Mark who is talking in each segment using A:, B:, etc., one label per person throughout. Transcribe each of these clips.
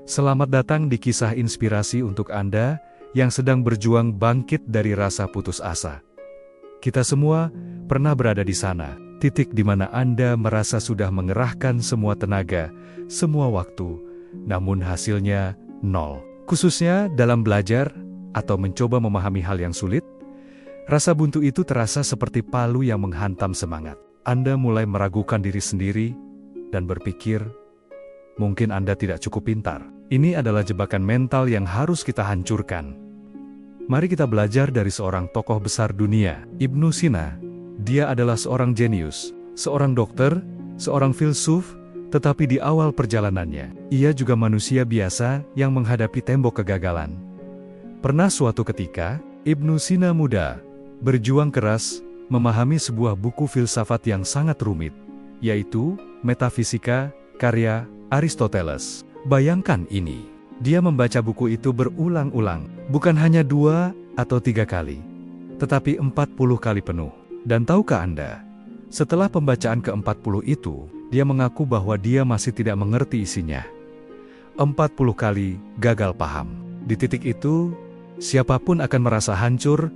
A: Selamat datang di kisah inspirasi untuk Anda yang sedang berjuang bangkit dari rasa putus asa. Kita semua pernah berada di sana, titik di mana Anda merasa sudah mengerahkan semua tenaga, semua waktu, namun hasilnya nol. Khususnya dalam belajar atau mencoba memahami hal yang sulit, rasa buntu itu terasa seperti palu yang menghantam semangat. Anda mulai meragukan diri sendiri dan berpikir, mungkin Anda tidak cukup pintar. Ini adalah jebakan mental yang harus kita hancurkan. Mari kita belajar dari seorang tokoh besar dunia, Ibnu Sina. Dia adalah seorang jenius, seorang dokter, seorang filsuf, tetapi di awal perjalanannya, ia juga manusia biasa yang menghadapi tembok kegagalan. Pernah suatu ketika, Ibnu Sina muda, berjuang keras, memahami sebuah buku filsafat yang sangat rumit, yaitu Metafisika, karya Aristoteles. Bayangkan ini, dia membaca buku itu berulang-ulang, bukan hanya 2 atau 3 kali, tetapi 40 kali penuh. Dan tahukah Anda, setelah pembacaan ke-40 itu, dia mengaku bahwa dia masih tidak mengerti isinya. 40 kali gagal paham. Di titik itu, siapapun akan merasa hancur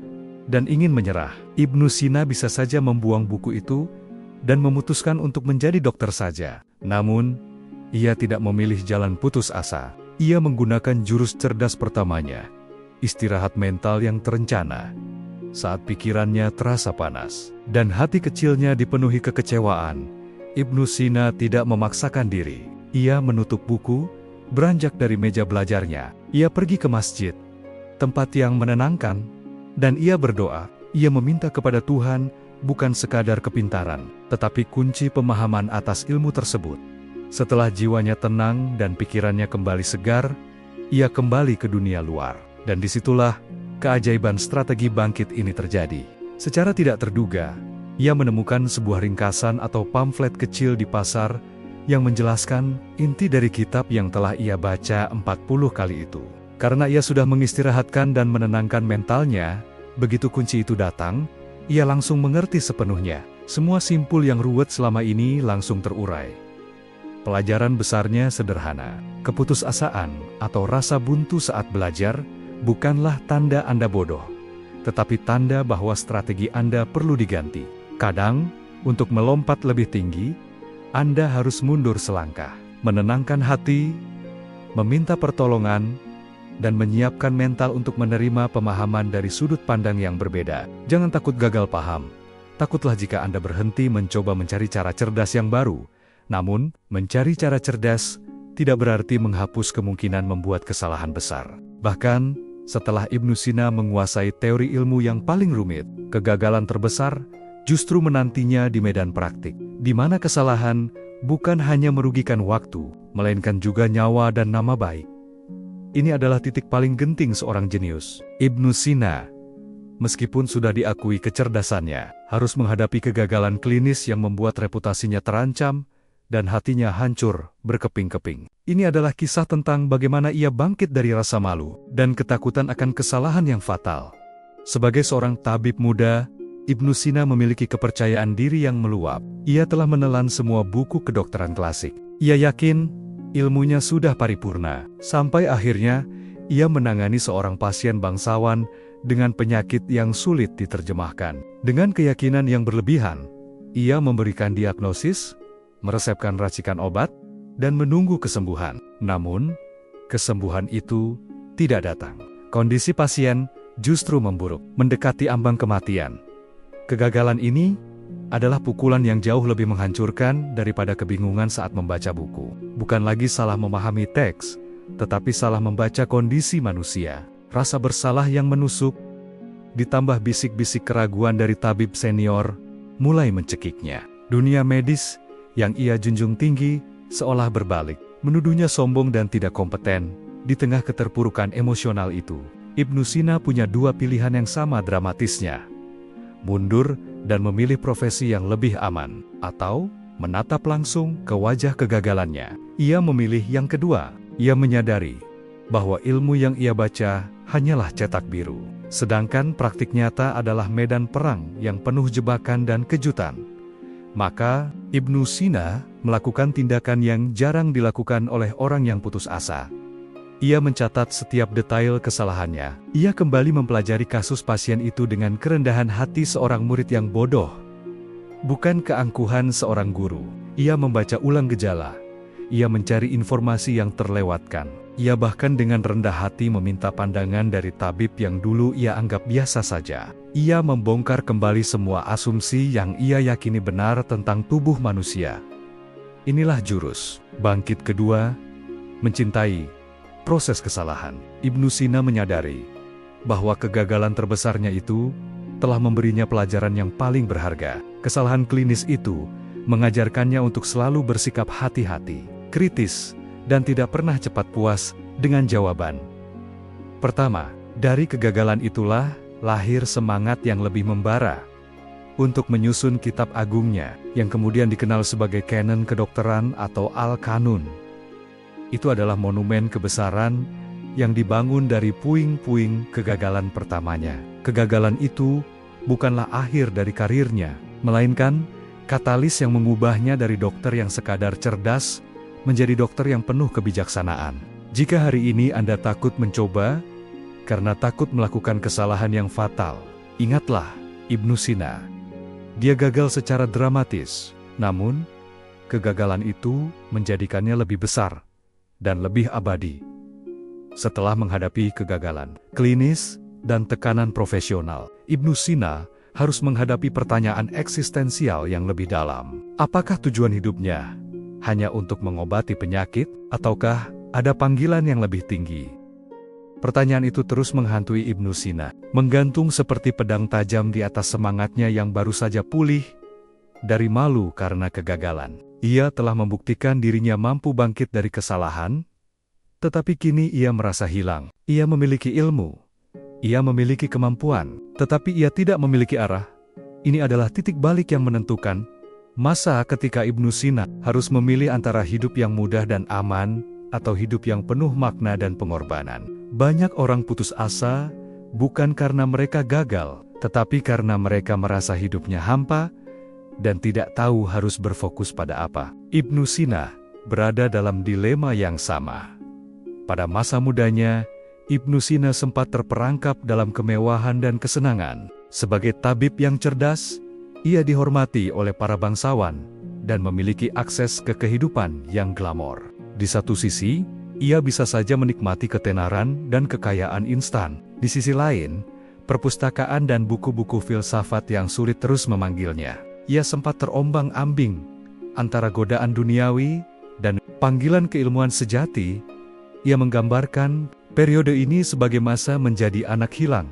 A: dan ingin menyerah. Ibnu Sina bisa saja membuang buku itu dan memutuskan untuk menjadi dokter saja. Namun, ia tidak memilih jalan putus asa. Ia menggunakan jurus cerdas pertamanya, istirahat mental yang terencana. Saat pikirannya terasa panas, dan hati kecilnya dipenuhi kekecewaan, Ibnu Sina tidak memaksakan diri. Ia menutup buku, beranjak dari meja belajarnya. Ia pergi ke masjid, tempat yang menenangkan, dan ia berdoa. Ia meminta kepada Tuhan, bukan sekadar kepintaran, tetapi kunci pemahaman atas ilmu tersebut. Setelah jiwanya tenang dan pikirannya kembali segar, ia kembali ke dunia luar. Dan disitulah keajaiban strategi bangkit ini terjadi. Secara tidak terduga, ia menemukan sebuah ringkasan atau pamflet kecil di pasar yang menjelaskan inti dari kitab yang telah ia baca 40 kali itu. Karena ia sudah mengistirahatkan dan menenangkan mentalnya, begitu kunci itu datang, ia langsung mengerti sepenuhnya. Semua simpul yang ruwet selama ini langsung terurai. Pelajaran besarnya sederhana. Keputusasaan atau rasa buntu saat belajar bukanlah tanda Anda bodoh, tetapi tanda bahwa strategi Anda perlu diganti. Kadang, untuk melompat lebih tinggi, Anda harus mundur selangkah, menenangkan hati, meminta pertolongan, dan menyiapkan mental untuk menerima pemahaman dari sudut pandang yang berbeda. Jangan takut gagal paham. Takutlah jika Anda berhenti mencoba mencari cara cerdas yang baru. Namun, mencari cara cerdas tidak berarti menghapus kemungkinan membuat kesalahan besar. Bahkan, setelah Ibnu Sina menguasai teori ilmu yang paling rumit, kegagalan terbesar justru menantinya di medan praktik, di mana kesalahan bukan hanya merugikan waktu, melainkan juga nyawa dan nama baik. Ini adalah titik paling genting seorang jenius. Ibnu Sina, meskipun sudah diakui kecerdasannya, harus menghadapi kegagalan klinis yang membuat reputasinya terancam, dan hatinya hancur berkeping-keping. Ini adalah kisah tentang bagaimana ia bangkit dari rasa malu dan ketakutan akan kesalahan yang fatal. Sebagai seorang tabib muda, Ibnu Sina memiliki kepercayaan diri yang meluap. Ia telah menelan semua buku kedokteran klasik. Ia yakin ilmunya sudah paripurna. Sampai akhirnya, ia menangani seorang pasien bangsawan dengan penyakit yang sulit diterjemahkan. Dengan keyakinan yang berlebihan, ia memberikan diagnosis, meresepkan racikan obat, dan menunggu kesembuhan. Namun, kesembuhan itu tidak datang. Kondisi pasien justru memburuk, mendekati ambang kematian. Kegagalan ini adalah pukulan yang jauh lebih menghancurkan daripada kebingungan saat membaca buku. Bukan lagi salah memahami teks, tetapi salah membaca kondisi manusia. Rasa bersalah yang menusuk, ditambah bisik-bisik keraguan dari tabib senior, mulai mencekiknya. Dunia medis yang ia junjung tinggi, seolah berbalik, menuduhnya sombong dan tidak kompeten. Di tengah keterpurukan emosional itu, Ibnu Sina punya 2 pilihan yang sama dramatisnya. Mundur dan memilih profesi yang lebih aman, atau menatap langsung ke wajah kegagalannya. Ia memilih yang kedua. Ia menyadari bahwa ilmu yang ia baca hanyalah cetak biru, sedangkan praktik nyata adalah medan perang yang penuh jebakan dan kejutan. Maka, Ibnu Sina melakukan tindakan yang jarang dilakukan oleh orang yang putus asa. Ia mencatat setiap detail kesalahannya. Ia kembali mempelajari kasus pasien itu dengan kerendahan hati seorang murid yang bodoh, bukan keangkuhan seorang guru. Ia membaca ulang gejala. Ia mencari informasi yang terlewatkan. Ia bahkan dengan rendah hati meminta pandangan dari tabib yang dulu ia anggap biasa saja. Ia membongkar kembali semua asumsi yang ia yakini benar tentang tubuh manusia. Inilah jurus bangkit kedua, mencintai proses kesalahan. Ibnu Sina menyadari bahwa kegagalan terbesarnya itu telah memberinya pelajaran yang paling berharga. Kesalahan klinis itu mengajarkannya untuk selalu bersikap hati-hati, kritis, dan tidak pernah cepat puas dengan jawaban. Pertama, dari kegagalan itulah lahir semangat yang lebih membara untuk menyusun kitab agungnya, yang kemudian dikenal sebagai Kanon Kedokteran atau Al-Kanun. Itu adalah monumen kebesaran yang dibangun dari puing-puing kegagalan pertamanya. Kegagalan itu bukanlah akhir dari karirnya, melainkan katalis yang mengubahnya dari dokter yang sekadar cerdas menjadi dokter yang penuh kebijaksanaan. Jika hari ini Anda takut mencoba karena takut melakukan kesalahan yang fatal, ingatlah Ibnu Sina. Dia gagal secara dramatis, namun kegagalan itu menjadikannya lebih besar dan lebih abadi. Setelah menghadapi kegagalan klinis dan tekanan profesional, Ibnu Sina harus menghadapi pertanyaan eksistensial yang lebih dalam. Apakah tujuan hidupnya hanya untuk mengobati penyakit, ataukah ada panggilan yang lebih tinggi? Pertanyaan itu terus menghantui Ibnu Sina, menggantung seperti pedang tajam di atas semangatnya yang baru saja pulih dari malu karena kegagalan. Ia telah membuktikan dirinya mampu bangkit dari kesalahan, tetapi kini ia merasa hilang. Ia memiliki ilmu, ia memiliki kemampuan, tetapi ia tidak memiliki arah. Ini adalah titik balik yang menentukan masa ketika Ibnu Sina harus memilih antara hidup yang mudah dan aman, atau hidup yang penuh makna dan pengorbanan. Banyak orang putus asa, bukan karena mereka gagal, tetapi karena mereka merasa hidupnya hampa, dan tidak tahu harus berfokus pada apa. Ibnu Sina berada dalam dilema yang sama. Pada masa mudanya, Ibnu Sina sempat terperangkap dalam kemewahan dan kesenangan. Sebagai tabib yang cerdas, ia dihormati oleh para bangsawan dan memiliki akses ke kehidupan yang glamor. Di satu sisi, ia bisa saja menikmati ketenaran dan kekayaan instan. Di sisi lain, perpustakaan dan buku-buku filsafat yang sulit terus memanggilnya. Ia sempat terombang-ambing antara godaan duniawi dan panggilan keilmuan sejati. Ia menggambarkan periode ini sebagai masa menjadi anak hilang.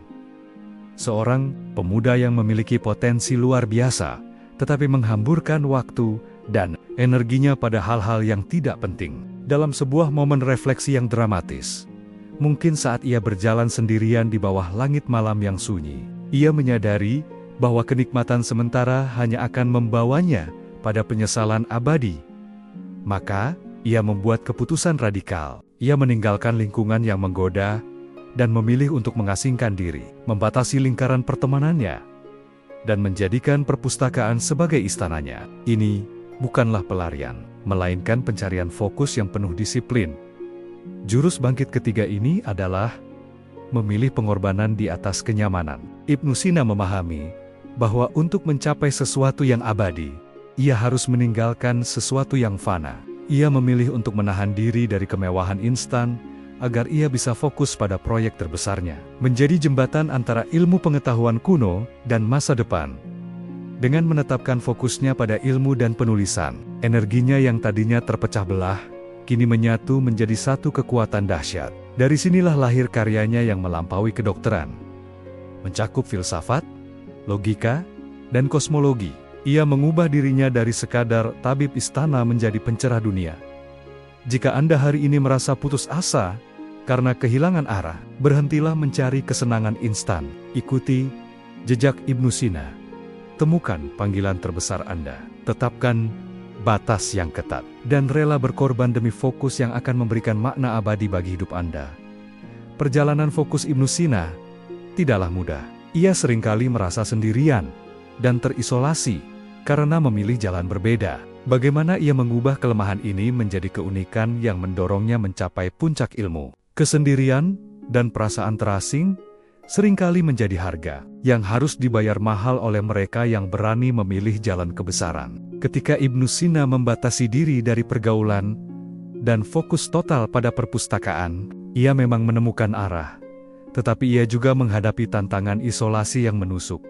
A: Seorang pemuda yang memiliki potensi luar biasa, tetapi menghamburkan waktu dan energinya pada hal-hal yang tidak penting. Dalam sebuah momen refleksi yang dramatis, mungkin saat ia berjalan sendirian di bawah langit malam yang sunyi, ia menyadari bahwa kenikmatan sementara hanya akan membawanya pada penyesalan abadi. Maka, ia membuat keputusan radikal. Ia meninggalkan lingkungan yang menggoda dan memilih untuk mengasingkan diri, membatasi lingkaran pertemanannya, dan menjadikan perpustakaan sebagai istananya. Ini bukanlah pelarian, melainkan pencarian fokus yang penuh disiplin. Jurus bangkit ketiga ini adalah memilih pengorbanan di atas kenyamanan. Ibnu Sina memahami bahwa untuk mencapai sesuatu yang abadi, ia harus meninggalkan sesuatu yang fana. Ia memilih untuk menahan diri dari kemewahan instan, agar ia bisa fokus pada proyek terbesarnya, menjadi jembatan antara ilmu pengetahuan kuno dan masa depan. Dengan menetapkan fokusnya pada ilmu dan penulisan, energinya yang tadinya terpecah belah, kini menyatu menjadi satu kekuatan dahsyat. Dari sinilah lahir karyanya yang melampaui kedokteran, mencakup filsafat, logika, dan kosmologi. Ia mengubah dirinya dari sekadar tabib istana menjadi pencerah dunia. Jika Anda hari ini merasa putus asa karena kehilangan arah, berhentilah mencari kesenangan instan. Ikuti jejak Ibnu Sina. Temukan panggilan terbesar Anda. Tetapkan batas yang ketat, dan rela berkorban demi fokus yang akan memberikan makna abadi bagi hidup Anda. Perjalanan fokus Ibnu Sina tidaklah mudah. Ia seringkali merasa sendirian dan terisolasi karena memilih jalan berbeda. Bagaimana ia mengubah kelemahan ini menjadi keunikan yang mendorongnya mencapai puncak ilmu? Kesendirian dan perasaan terasing seringkali menjadi harga yang harus dibayar mahal oleh mereka yang berani memilih jalan kebesaran. Ketika Ibnu Sina membatasi diri dari pergaulan dan fokus total pada perpustakaan, ia memang menemukan arah, tetapi ia juga menghadapi tantangan isolasi yang menusuk.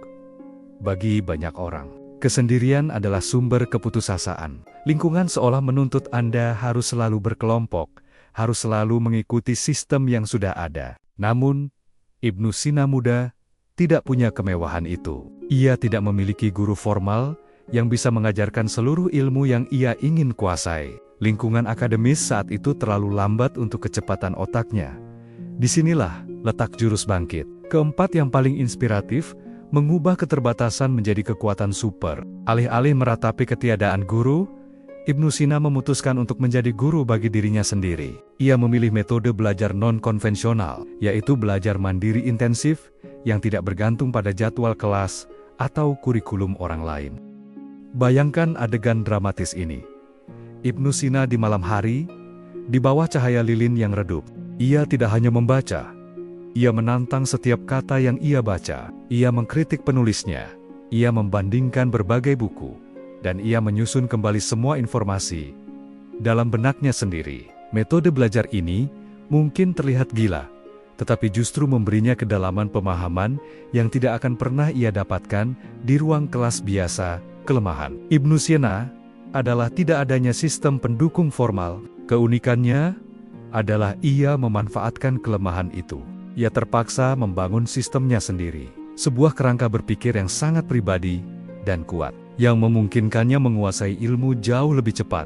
A: Bagi banyak orang, kesendirian adalah sumber keputusasaan. Lingkungan seolah menuntut Anda harus selalu berkelompok, harus selalu mengikuti sistem yang sudah ada. Namun, Ibnu Sina muda tidak punya kemewahan itu. Ia tidak memiliki guru formal yang bisa mengajarkan seluruh ilmu yang ia ingin kuasai. Lingkungan akademis saat itu terlalu lambat untuk kecepatan otaknya. Disinilah letak jurus bangkit. Keempat yang paling inspiratif, mengubah keterbatasan menjadi kekuatan super. Alih-alih meratapi ketiadaan guru, Ibnu Sina memutuskan untuk menjadi guru bagi dirinya sendiri. Ia memilih metode belajar non-konvensional, yaitu belajar mandiri intensif yang tidak bergantung pada jadwal kelas atau kurikulum orang lain. Bayangkan adegan dramatis ini. Ibnu Sina di malam hari, di bawah cahaya lilin yang redup. Ia tidak hanya membaca, ia menantang setiap kata yang ia baca. Ia mengkritik penulisnya, ia membandingkan berbagai buku, dan ia menyusun kembali semua informasi dalam benaknya sendiri. Metode belajar ini mungkin terlihat gila, tetapi justru memberinya kedalaman pemahaman yang tidak akan pernah ia dapatkan di ruang kelas biasa. Kelemahan Ibnu Sina adalah tidak adanya sistem pendukung formal. Keunikannya adalah ia memanfaatkan kelemahan itu. Ia terpaksa membangun sistemnya sendiri, sebuah kerangka berpikir yang sangat pribadi dan kuat, yang memungkinkannya menguasai ilmu jauh lebih cepat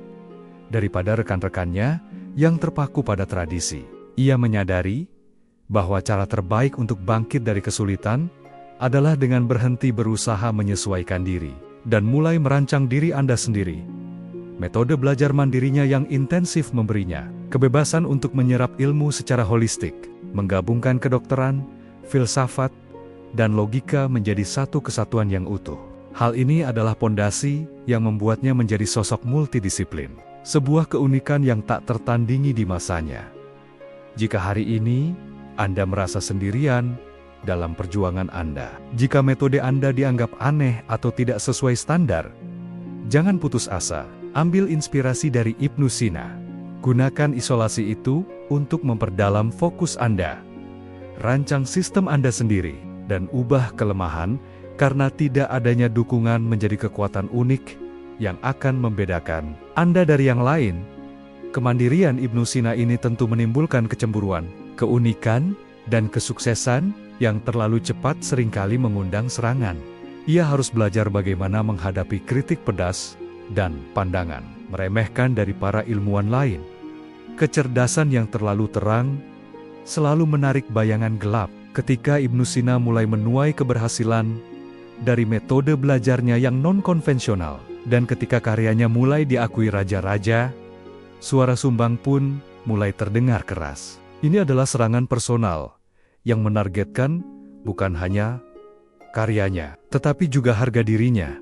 A: daripada rekan-rekannya yang terpaku pada tradisi. Ia menyadari bahwa cara terbaik untuk bangkit dari kesulitan adalah dengan berhenti berusaha menyesuaikan diri dan mulai merancang diri Anda sendiri. Metode belajar mandirinya yang intensif memberinya kebebasan untuk menyerap ilmu secara holistik, menggabungkan kedokteran, filsafat, dan logika menjadi satu kesatuan yang utuh. Hal ini adalah pondasi yang membuatnya menjadi sosok multidisiplin, sebuah keunikan yang tak tertandingi di masanya. Jika hari ini Anda merasa sendirian dalam perjuangan Anda, jika metode Anda dianggap aneh atau tidak sesuai standar, jangan putus asa. Ambil inspirasi dari Ibnu Sina. Gunakan isolasi itu untuk memperdalam fokus Anda. Rancang sistem Anda sendiri, dan ubah kelemahan, karena tidak adanya dukungan menjadi kekuatan unik yang akan membedakan Anda dari yang lain. Kemandirian Ibnu Sina ini tentu menimbulkan kecemburuan, keunikan, dan kesuksesan yang terlalu cepat seringkali mengundang serangan. Ia harus belajar bagaimana menghadapi kritik pedas dan pandangan meremehkan dari para ilmuwan lain. Kecerdasan yang terlalu terang selalu menarik bayangan gelap. Ketika Ibnu Sina mulai menuai keberhasilan dari metode belajarnya yang non-konvensional, dan ketika karyanya mulai diakui raja-raja, suara sumbang pun mulai terdengar keras. Ini adalah serangan personal yang menargetkan bukan hanya karyanya, tetapi juga harga dirinya.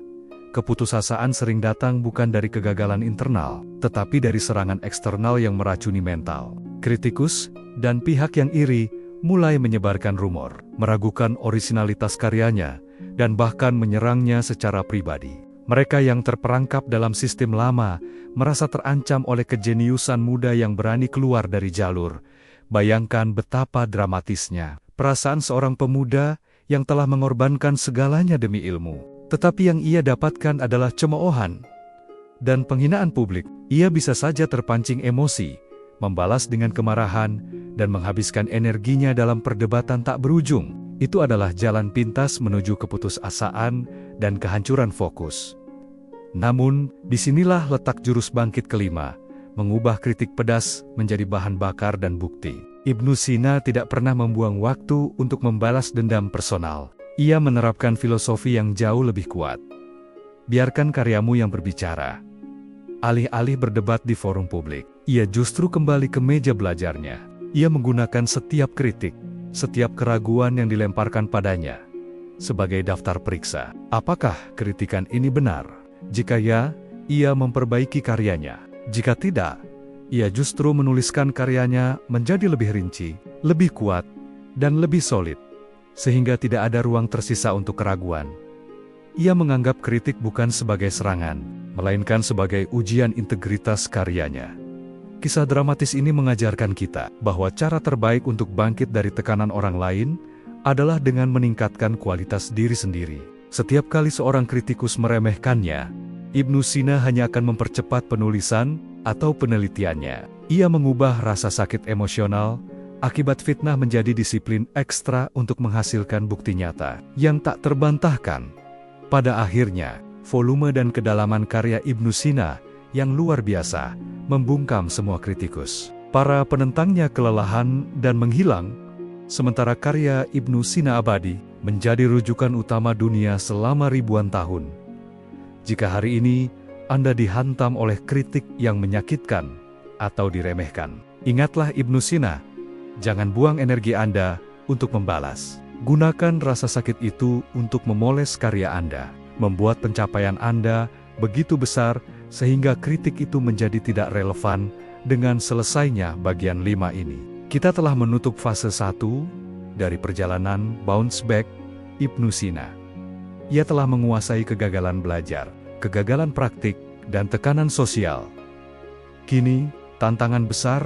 A: Keputusasaan sering datang bukan dari kegagalan internal, tetapi dari serangan eksternal yang meracuni mental. Kritikus dan pihak yang iri mulai menyebarkan rumor, meragukan orisinalitas karyanya, dan bahkan menyerangnya secara pribadi. Mereka yang terperangkap dalam sistem lama merasa terancam oleh kejeniusan muda yang berani keluar dari jalur. Bayangkan betapa dramatisnya perasaan seorang pemuda yang telah mengorbankan segalanya demi ilmu. Tetapi yang ia dapatkan adalah cemoohan dan penghinaan publik. Ia bisa saja terpancing emosi, membalas dengan kemarahan, dan menghabiskan energinya dalam perdebatan tak berujung. Itu adalah jalan pintas menuju keputusasaan dan kehancuran fokus. Namun, disinilah letak jurus bangkit kelima, mengubah kritik pedas menjadi bahan bakar dan bukti. Ibnu Sina tidak pernah membuang waktu untuk membalas dendam personal. Ia menerapkan filosofi yang jauh lebih kuat. Biarkan karyamu yang berbicara. Alih-alih berdebat di forum publik, ia justru kembali ke meja belajarnya. Ia menggunakan setiap kritik, setiap keraguan yang dilemparkan padanya sebagai daftar periksa. Apakah kritikan ini benar? Jika ya, ia memperbaiki karyanya. Jika tidak, Ia justru menuliskan karyanya menjadi lebih rinci, lebih kuat, dan lebih solid, sehingga tidak ada ruang tersisa untuk keraguan. Ia menganggap kritik bukan sebagai serangan, melainkan sebagai ujian integritas karyanya. Kisah dramatis ini mengajarkan kita bahwa cara terbaik untuk bangkit dari tekanan orang lain adalah dengan meningkatkan kualitas diri sendiri. Setiap kali seorang kritikus meremehkannya, Ibnu Sina hanya akan mempercepat penulisan atau penelitiannya. Ia mengubah rasa sakit emosional akibat fitnah menjadi disiplin ekstra untuk menghasilkan bukti nyata yang tak terbantahkan. Pada akhirnya, volume dan kedalaman karya Ibnu Sina yang luar biasa membungkam semua kritikus. Para penentangnya kelelahan dan menghilang, sementara karya Ibnu Sina abadi menjadi rujukan utama dunia selama ribuan tahun. Jika hari ini Anda dihantam oleh kritik yang menyakitkan atau diremehkan, ingatlah Ibnu Sina. Jangan buang energi Anda untuk membalas. Gunakan rasa sakit itu untuk memoles karya Anda, membuat pencapaian Anda begitu besar sehingga kritik itu menjadi tidak relevan dengan selesainya bagian 5 ini. Kita telah menutup fase 1 dari perjalanan bounce back Ibnu Sina. Ia telah menguasai kegagalan belajar, kegagalan praktik, dan tekanan sosial. Kini, tantangan besar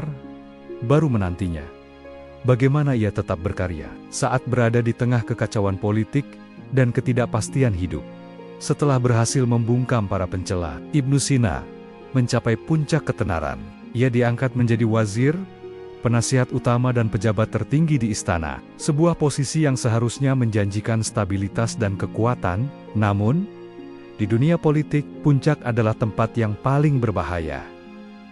A: baru menantinya. Bagaimana ia tetap berkarya saat berada di tengah kekacauan politik dan ketidakpastian hidup? Setelah berhasil membungkam para pencela, Ibnu Sina mencapai puncak ketenaran. Ia diangkat menjadi wazir, penasihat utama dan pejabat tertinggi di istana, sebuah posisi yang seharusnya menjanjikan stabilitas dan kekuatan. Namun, di dunia politik, puncak adalah tempat yang paling berbahaya.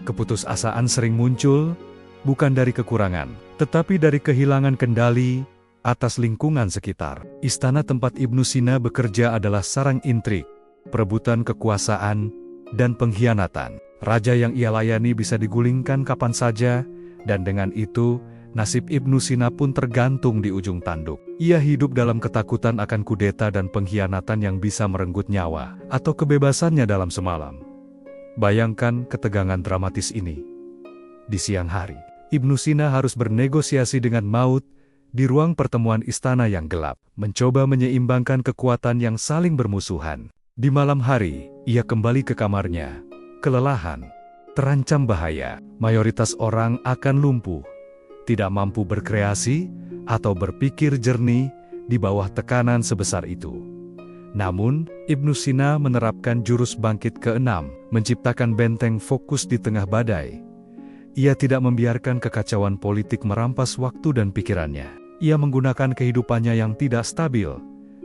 A: Keputusasaan sering muncul, bukan dari kekurangan, tetapi dari kehilangan kendali atas lingkungan sekitar. Istana tempat Ibnu Sina bekerja adalah sarang intrik, perebutan kekuasaan, dan pengkhianatan. Raja yang ia layani bisa digulingkan kapan saja, dan dengan itu, nasib Ibnu Sina pun tergantung di ujung tanduk. Ia hidup dalam ketakutan akan kudeta dan pengkhianatan yang bisa merenggut nyawa atau kebebasannya dalam semalam. Bayangkan ketegangan dramatis ini. Di siang hari, Ibnu Sina harus bernegosiasi dengan maut di ruang pertemuan istana yang gelap, mencoba menyeimbangkan kekuatan yang saling bermusuhan. Di malam hari, ia kembali ke kamarnya, kelelahan, terancam bahaya. Mayoritas orang akan lumpuh, tidak mampu berkreasi atau berpikir jernih di bawah tekanan sebesar itu. Namun, Ibnu Sina menerapkan jurus bangkit ke-6, menciptakan benteng fokus di tengah badai. Ia tidak membiarkan kekacauan politik merampas waktu dan pikirannya. Ia menggunakan kehidupannya yang tidak stabil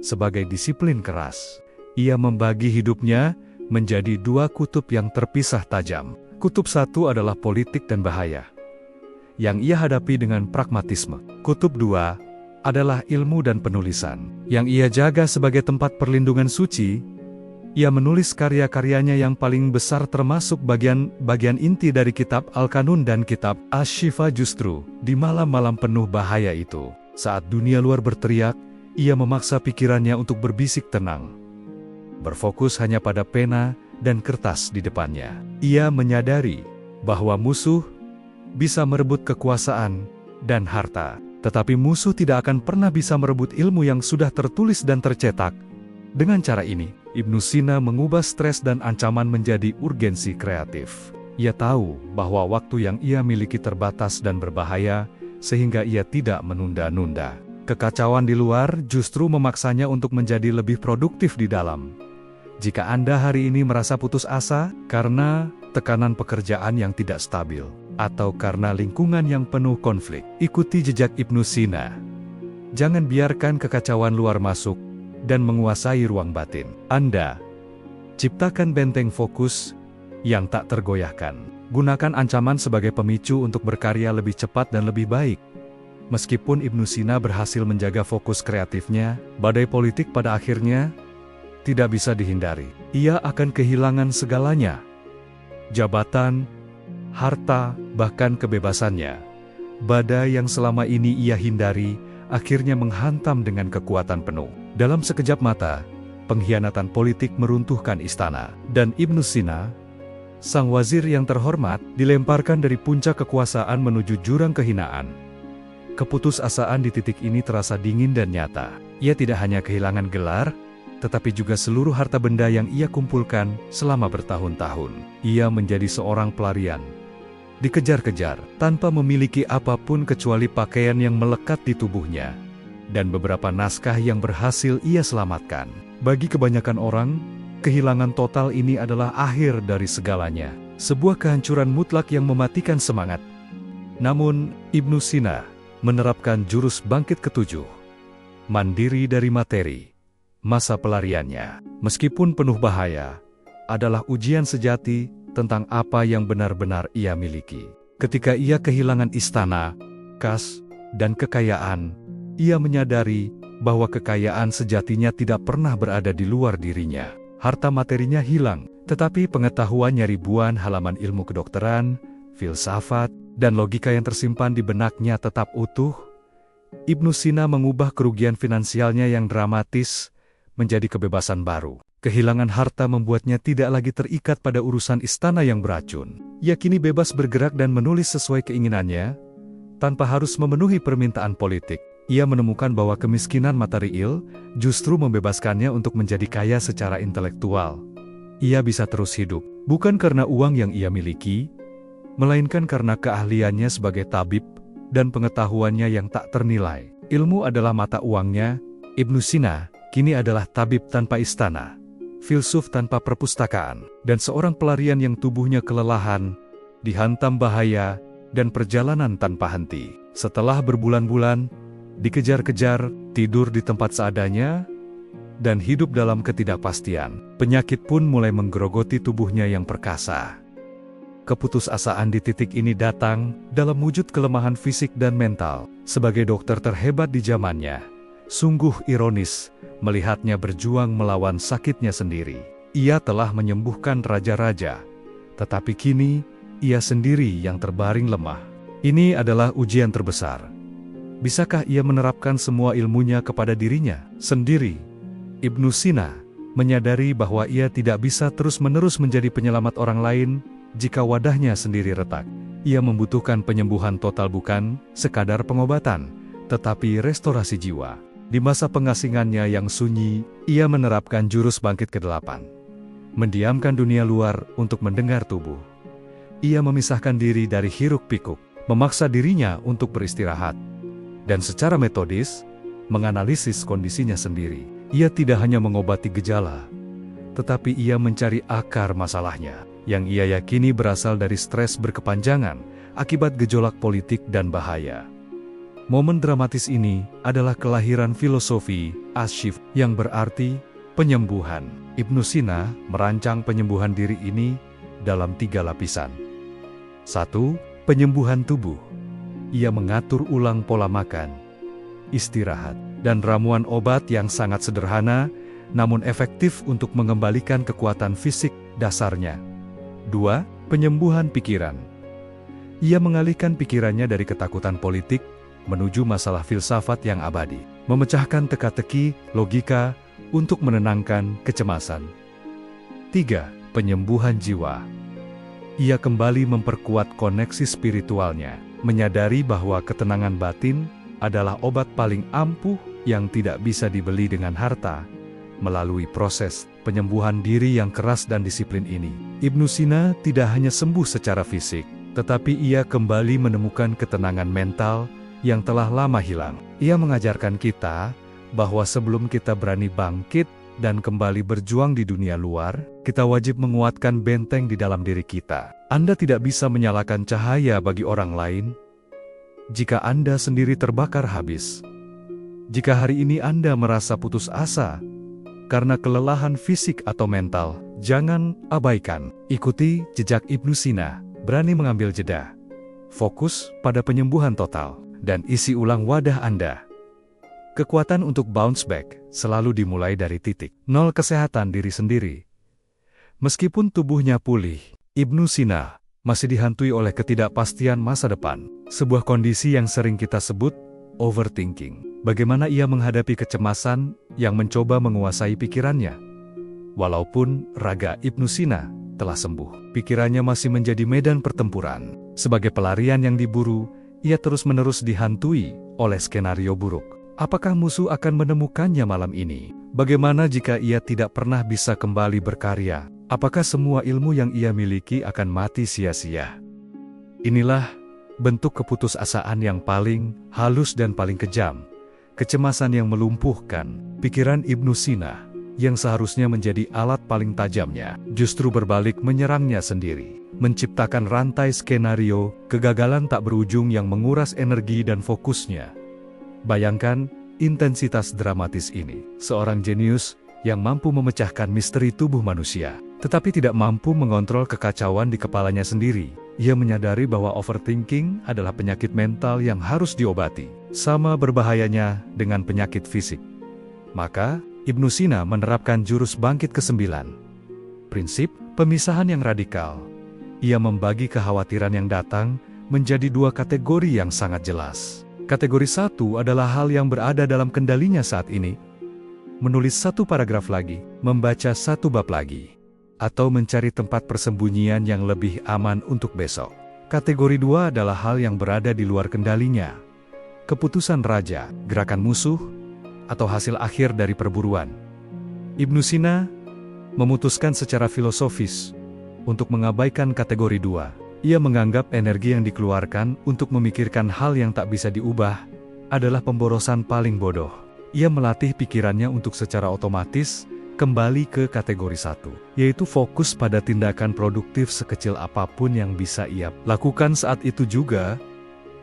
A: sebagai disiplin keras. Ia membagi hidupnya menjadi 2 kutub yang terpisah tajam. Kutub 1 adalah politik dan bahaya, yang ia hadapi dengan pragmatisme. Kutub 2 adalah ilmu dan penulisan, yang ia jaga sebagai tempat perlindungan suci. Ia menulis karya-karyanya yang paling besar termasuk bagian inti dari kitab Al-Qanun dan kitab Asy-Syifa. Justru di malam-malam penuh bahaya itu, saat dunia luar berteriak, ia memaksa pikirannya untuk berbisik tenang, berfokus hanya pada pena dan kertas di depannya. Ia menyadari bahwa musuh bisa merebut kekuasaan dan harta, tetapi musuh tidak akan pernah bisa merebut ilmu yang sudah tertulis dan tercetak. Dengan cara ini, Ibnu Sina mengubah stres dan ancaman menjadi urgensi kreatif. Ia tahu bahwa waktu yang ia miliki terbatas dan berbahaya, sehingga ia tidak menunda-nunda. Kekacauan di luar justru memaksanya untuk menjadi lebih produktif di dalam. Jika Anda hari ini merasa putus asa karena tekanan pekerjaan yang tidak stabil, atau karena lingkungan yang penuh konflik, ikuti jejak Ibnu Sina. Jangan biarkan kekacauan luar masuk dan menguasai ruang batin Anda. Ciptakan benteng fokus yang tak tergoyahkan. Gunakan ancaman sebagai pemicu untuk berkarya lebih cepat dan lebih baik. Meskipun Ibnu Sina berhasil menjaga fokus kreatifnya, badai politik pada akhirnya tidak bisa dihindari. Ia akan kehilangan segalanya. Jabatan, harta, bahkan kebebasannya. Badai yang selama ini ia hindari, akhirnya menghantam dengan kekuatan penuh. Dalam sekejap mata, pengkhianatan politik meruntuhkan istana, dan Ibnu Sina Sang wazir yang terhormat dilemparkan dari puncak kekuasaan menuju jurang kehinaan. Keputusasaan di titik ini terasa dingin dan nyata. Ia tidak hanya kehilangan gelar, tetapi juga seluruh harta benda yang ia kumpulkan selama bertahun-tahun. Ia menjadi seorang pelarian. Dikejar-kejar, tanpa memiliki apapun kecuali pakaian yang melekat di tubuhnya, dan beberapa naskah yang berhasil ia selamatkan. Bagi kebanyakan orang, kehilangan total ini adalah akhir dari segalanya. Sebuah kehancuran mutlak yang mematikan semangat. Namun, Ibnu Sina menerapkan jurus bangkit ketujuh. Mandiri dari materi. Masa pelariannya, meskipun penuh bahaya, adalah ujian sejati tentang apa yang benar-benar ia miliki. Ketika ia kehilangan istana, kas, dan kekayaan, ia menyadari bahwa kekayaan sejatinya tidak pernah berada di luar dirinya. Harta materinya hilang, tetapi pengetahuannya ribuan halaman ilmu kedokteran, filsafat, dan logika yang tersimpan di benaknya tetap utuh. Ibnu Sina mengubah kerugian finansialnya yang dramatis menjadi kebebasan baru. Kehilangan harta membuatnya tidak lagi terikat pada urusan istana yang beracun. Ia kini bebas bergerak dan menulis sesuai keinginannya, tanpa harus memenuhi permintaan politik. Ia menemukan bahwa kemiskinan material justru membebaskannya untuk menjadi kaya secara intelektual. Ia bisa terus hidup, bukan karena uang yang ia miliki, melainkan karena keahliannya sebagai tabib dan pengetahuannya yang tak ternilai. Ilmu adalah mata uangnya. Ibnu Sina kini adalah tabib tanpa istana, filsuf tanpa perpustakaan, dan seorang pelarian yang tubuhnya kelelahan, dihantam bahaya, dan perjalanan tanpa henti. Setelah berbulan-bulan dikejar-kejar, tidur di tempat seadanya, dan hidup dalam ketidakpastian, penyakit pun mulai menggerogoti tubuhnya yang perkasa. Keputusasaan di titik ini datang dalam wujud kelemahan fisik dan mental. Sebagai dokter terhebat di zamannya, sungguh ironis melihatnya berjuang melawan sakitnya sendiri. Ia telah menyembuhkan raja-raja, tetapi kini ia sendiri yang terbaring lemah. Ini adalah ujian terbesar. Bisakah ia menerapkan semua ilmunya kepada dirinya sendiri? Ibnu Sina menyadari bahwa ia tidak bisa terus-menerus menjadi penyelamat orang lain jika wadahnya sendiri retak. Ia membutuhkan penyembuhan total, bukan sekadar pengobatan, tetapi restorasi jiwa. Di masa pengasingannya yang sunyi, ia menerapkan jurus bangkit ke-8. Mendiamkan dunia luar untuk mendengar tubuh. Ia memisahkan diri dari hiruk-pikuk, memaksa dirinya untuk beristirahat, dan secara metodis, menganalisis kondisinya sendiri. Ia tidak hanya mengobati gejala, tetapi ia mencari akar masalahnya, yang ia yakini berasal dari stres berkepanjangan, akibat gejolak politik dan bahaya. Momen dramatis ini adalah kelahiran filosofi Asyif, yang berarti penyembuhan. Ibnu Sina merancang penyembuhan diri ini dalam 3 lapisan. 1. Penyembuhan tubuh. Ia mengatur ulang pola makan, istirahat, dan ramuan obat yang sangat sederhana, namun efektif untuk mengembalikan kekuatan fisik dasarnya. 2. Penyembuhan pikiran. Ia mengalihkan pikirannya dari ketakutan politik menuju masalah filsafat yang abadi, memecahkan teka-teki logika untuk menenangkan kecemasan. 3. Penyembuhan jiwa. Ia kembali memperkuat koneksi spiritualnya, menyadari bahwa ketenangan batin adalah obat paling ampuh yang tidak bisa dibeli dengan harta. Melalui proses penyembuhan diri yang keras dan disiplin ini, Ibnu Sina tidak hanya sembuh secara fisik, tetapi ia kembali menemukan ketenangan mental yang telah lama hilang. Ia mengajarkan kita bahwa sebelum kita berani bangkit dan kembali berjuang di dunia luar, kita wajib menguatkan benteng di dalam diri kita. Anda tidak bisa menyalakan cahaya bagi orang lain jika Anda sendiri terbakar habis. Jika hari ini Anda merasa putus asa karena kelelahan fisik atau mental, jangan abaikan. Ikuti jejak Ibnu Sina, berani mengambil jeda. Fokus pada penyembuhan total, dan isi ulang wadah Anda. Kekuatan untuk bounce back selalu dimulai dari titik nol kesehatan diri sendiri. Meskipun tubuhnya pulih, Ibnu Sina masih dihantui oleh ketidakpastian masa depan, sebuah kondisi yang sering kita sebut overthinking. Bagaimana ia menghadapi kecemasan yang mencoba menguasai pikirannya? Walaupun raga Ibnu Sina telah sembuh. Pikirannya masih menjadi medan pertempuran. Sebagai pelarian yang diburu, ia terus-menerus dihantui oleh skenario buruk. Apakah musuh akan menemukannya malam ini? Bagaimana jika ia tidak pernah bisa kembali berkarya? Apakah semua ilmu yang ia miliki akan mati sia-sia? Inilah bentuk keputusasaan yang paling halus dan paling kejam. Kecemasan yang melumpuhkan pikiran Ibnu Sina, yang seharusnya menjadi alat paling tajamnya, justru berbalik menyerangnya sendiri. Menciptakan rantai skenario kegagalan tak berujung yang menguras energi dan fokusnya. Bayangkan intensitas dramatis ini. Seorang jenius yang mampu memecahkan misteri tubuh manusia, tetapi tidak mampu mengontrol kekacauan di kepalanya sendiri. Ia menyadari bahwa overthinking adalah penyakit mental yang harus diobati, sama berbahayanya dengan penyakit fisik. Maka, Ibnu Sina menerapkan jurus bangkit ke-9. Prinsip pemisahan yang radikal. Ia membagi kekhawatiran yang datang menjadi 2 kategori yang sangat jelas. Kategori 1 adalah hal yang berada dalam kendalinya saat ini. Menulis 1 paragraf lagi, membaca 1 bab lagi, atau mencari tempat persembunyian yang lebih aman untuk besok. Kategori 2 adalah hal yang berada di luar kendalinya. Keputusan raja, gerakan musuh, atau hasil akhir dari perburuan. Ibnu Sina memutuskan secara filosofis untuk mengabaikan kategori 2. Ia menganggap energi yang dikeluarkan untuk memikirkan hal yang tak bisa diubah adalah pemborosan paling bodoh. Ia melatih pikirannya untuk secara otomatis kembali ke kategori 1, yaitu fokus pada tindakan produktif sekecil apapun yang bisa ia lakukan saat itu juga.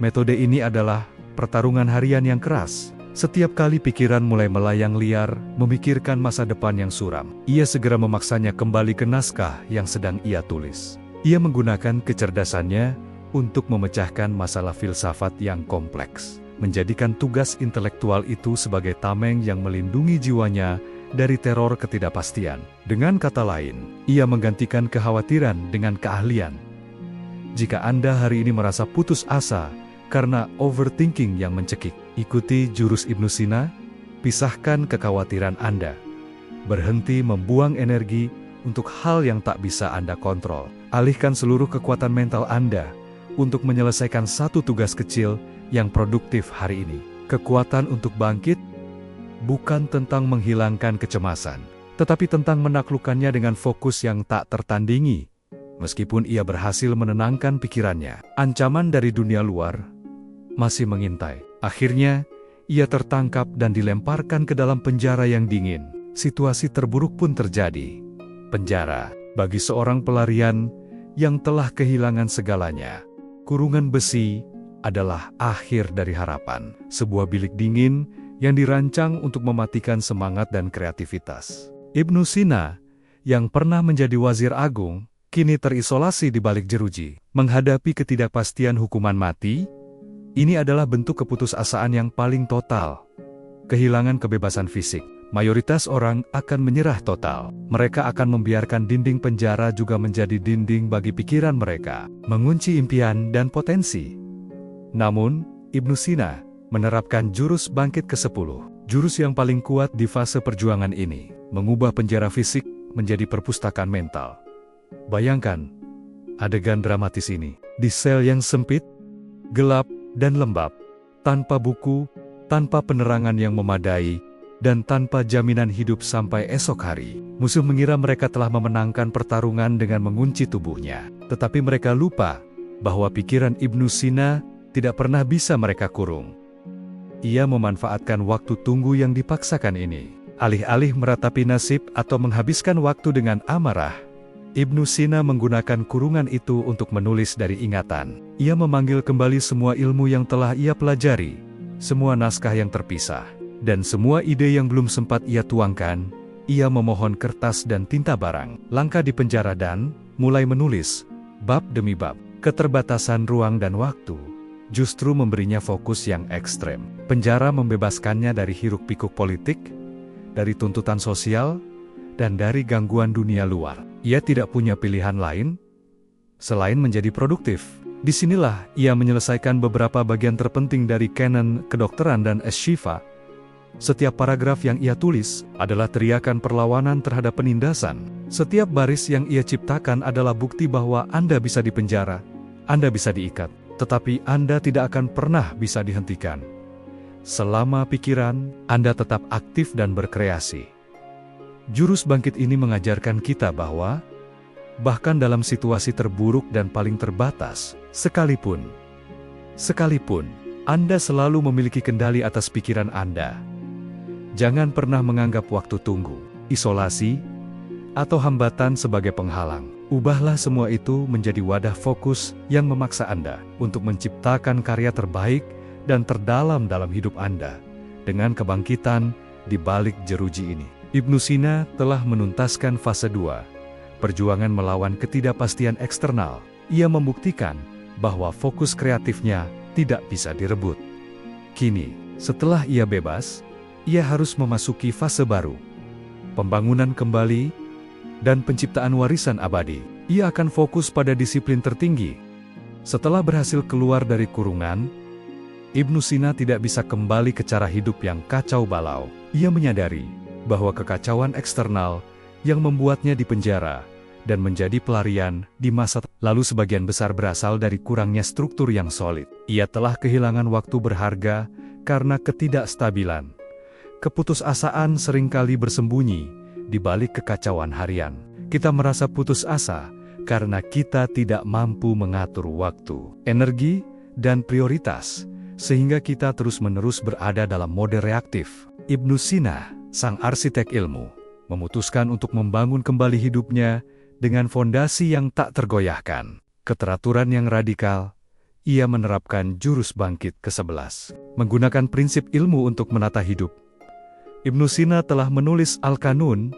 A: Metode ini adalah pertarungan harian yang keras. Setiap kali pikiran mulai melayang liar, memikirkan masa depan yang suram, ia segera memaksanya kembali ke naskah yang sedang ia tulis. Ia menggunakan kecerdasannya untuk memecahkan masalah filsafat yang kompleks, menjadikan tugas intelektual itu sebagai tameng yang melindungi jiwanya dari teror ketidakpastian. Dengan kata lain, ia menggantikan kekhawatiran dengan keahlian. Jika Anda hari ini merasa putus asa karena overthinking yang mencekik, ikuti jurus Ibnu Sina, pisahkan kekhawatiran Anda. Berhenti membuang energi untuk hal yang tak bisa Anda kontrol. Alihkan seluruh kekuatan mental Anda untuk menyelesaikan satu tugas kecil yang produktif hari ini. Kekuatan untuk bangkit bukan tentang menghilangkan kecemasan, tetapi tentang menaklukkannya dengan fokus yang tak tertandingi. Meskipun ia berhasil menenangkan pikirannya, ancaman dari dunia luar masih mengintai. Akhirnya, ia tertangkap dan dilemparkan ke dalam penjara yang dingin. Situasi terburuk pun terjadi. Penjara, bagi seorang pelarian yang telah kehilangan segalanya. Kurungan besi adalah akhir dari harapan. Sebuah bilik dingin yang dirancang untuk mematikan semangat dan kreativitas. Ibnu Sina, yang pernah menjadi wazir agung, kini terisolasi di balik jeruji. Menghadapi ketidakpastian hukuman mati, ini adalah bentuk keputusasaan yang paling total. Kehilangan kebebasan fisik. Mayoritas orang akan menyerah total. Mereka akan membiarkan dinding penjara juga menjadi dinding bagi pikiran mereka, mengunci impian dan potensi. Namun, Ibnu Sina menerapkan jurus bangkit ke-10. Jurus yang paling kuat di fase perjuangan ini, mengubah penjara fisik menjadi perpustakaan mental. Bayangkan adegan dramatis ini, di sel yang sempit, gelap, dan lembab, tanpa buku, tanpa penerangan yang memadai, dan tanpa jaminan hidup sampai esok hari. Musuh mengira mereka telah memenangkan pertarungan dengan mengunci tubuhnya. Tetapi mereka lupa bahwa pikiran Ibnu Sina tidak pernah bisa mereka kurung. Ia memanfaatkan waktu tunggu yang dipaksakan ini. Alih-alih meratapi nasib atau menghabiskan waktu dengan amarah, Ibnu Sina menggunakan kurungan itu untuk menulis dari ingatan. Ia memanggil kembali semua ilmu yang telah ia pelajari, semua naskah yang terpisah, dan semua ide yang belum sempat ia tuangkan. Ia memohon kertas dan tinta barang, langkah di penjara dan mulai menulis, bab demi bab. Keterbatasan ruang dan waktu justru memberinya fokus yang ekstrem. Penjara membebaskannya dari hiruk-pikuk politik, dari tuntutan sosial, dan dari gangguan dunia luar. Ia tidak punya pilihan lain selain menjadi produktif. Disinilah ia menyelesaikan beberapa bagian terpenting dari kanon kedokteran dan Ashifa, Setiap paragraf yang ia tulis adalah teriakan perlawanan terhadap penindasan. Setiap baris yang ia ciptakan adalah bukti bahwa Anda bisa dipenjara, Anda bisa diikat, tetapi Anda tidak akan pernah bisa dihentikan. Selama pikiran Anda tetap aktif dan berkreasi. Jurus bangkit ini mengajarkan kita bahwa, bahkan dalam situasi terburuk dan paling terbatas, sekalipun Anda selalu memiliki kendali atas pikiran Anda. Jangan pernah menganggap waktu tunggu, isolasi, atau hambatan sebagai penghalang. Ubahlah semua itu menjadi wadah fokus yang memaksa Anda untuk menciptakan karya terbaik dan terdalam dalam hidup Anda dengan kebangkitan di balik jeruji ini. Ibnu Sina telah menuntaskan fase 2. Perjuangan melawan ketidakpastian eksternal. Ia membuktikan bahwa fokus kreatifnya tidak bisa direbut. Kini, setelah ia bebas, ia harus memasuki fase baru. Pembangunan kembali dan penciptaan warisan abadi. Ia akan fokus pada disiplin tertinggi. Setelah berhasil keluar dari kurungan, Ibnu Sina tidak bisa kembali ke cara hidup yang kacau balau. Ia menyadari bahwa kekacauan eksternal yang membuatnya dipenjara dan menjadi pelarian di masa lalu sebagian besar berasal dari kurangnya struktur yang solid. Ia telah kehilangan waktu berharga karena ketidakstabilan. Keputusasaan seringkali bersembunyi di balik kekacauan harian. Kita merasa putus asa karena kita tidak mampu mengatur waktu, energi, dan prioritas, sehingga kita terus-menerus berada dalam mode reaktif. Ibnu Sina, sang arsitek ilmu, memutuskan untuk membangun kembali hidupnya dengan fondasi yang tak tergoyahkan. Keteraturan yang radikal, ia menerapkan jurus bangkit ke-11. Menggunakan prinsip ilmu untuk menata hidup, Ibnu Sina telah menulis Al-Qanun,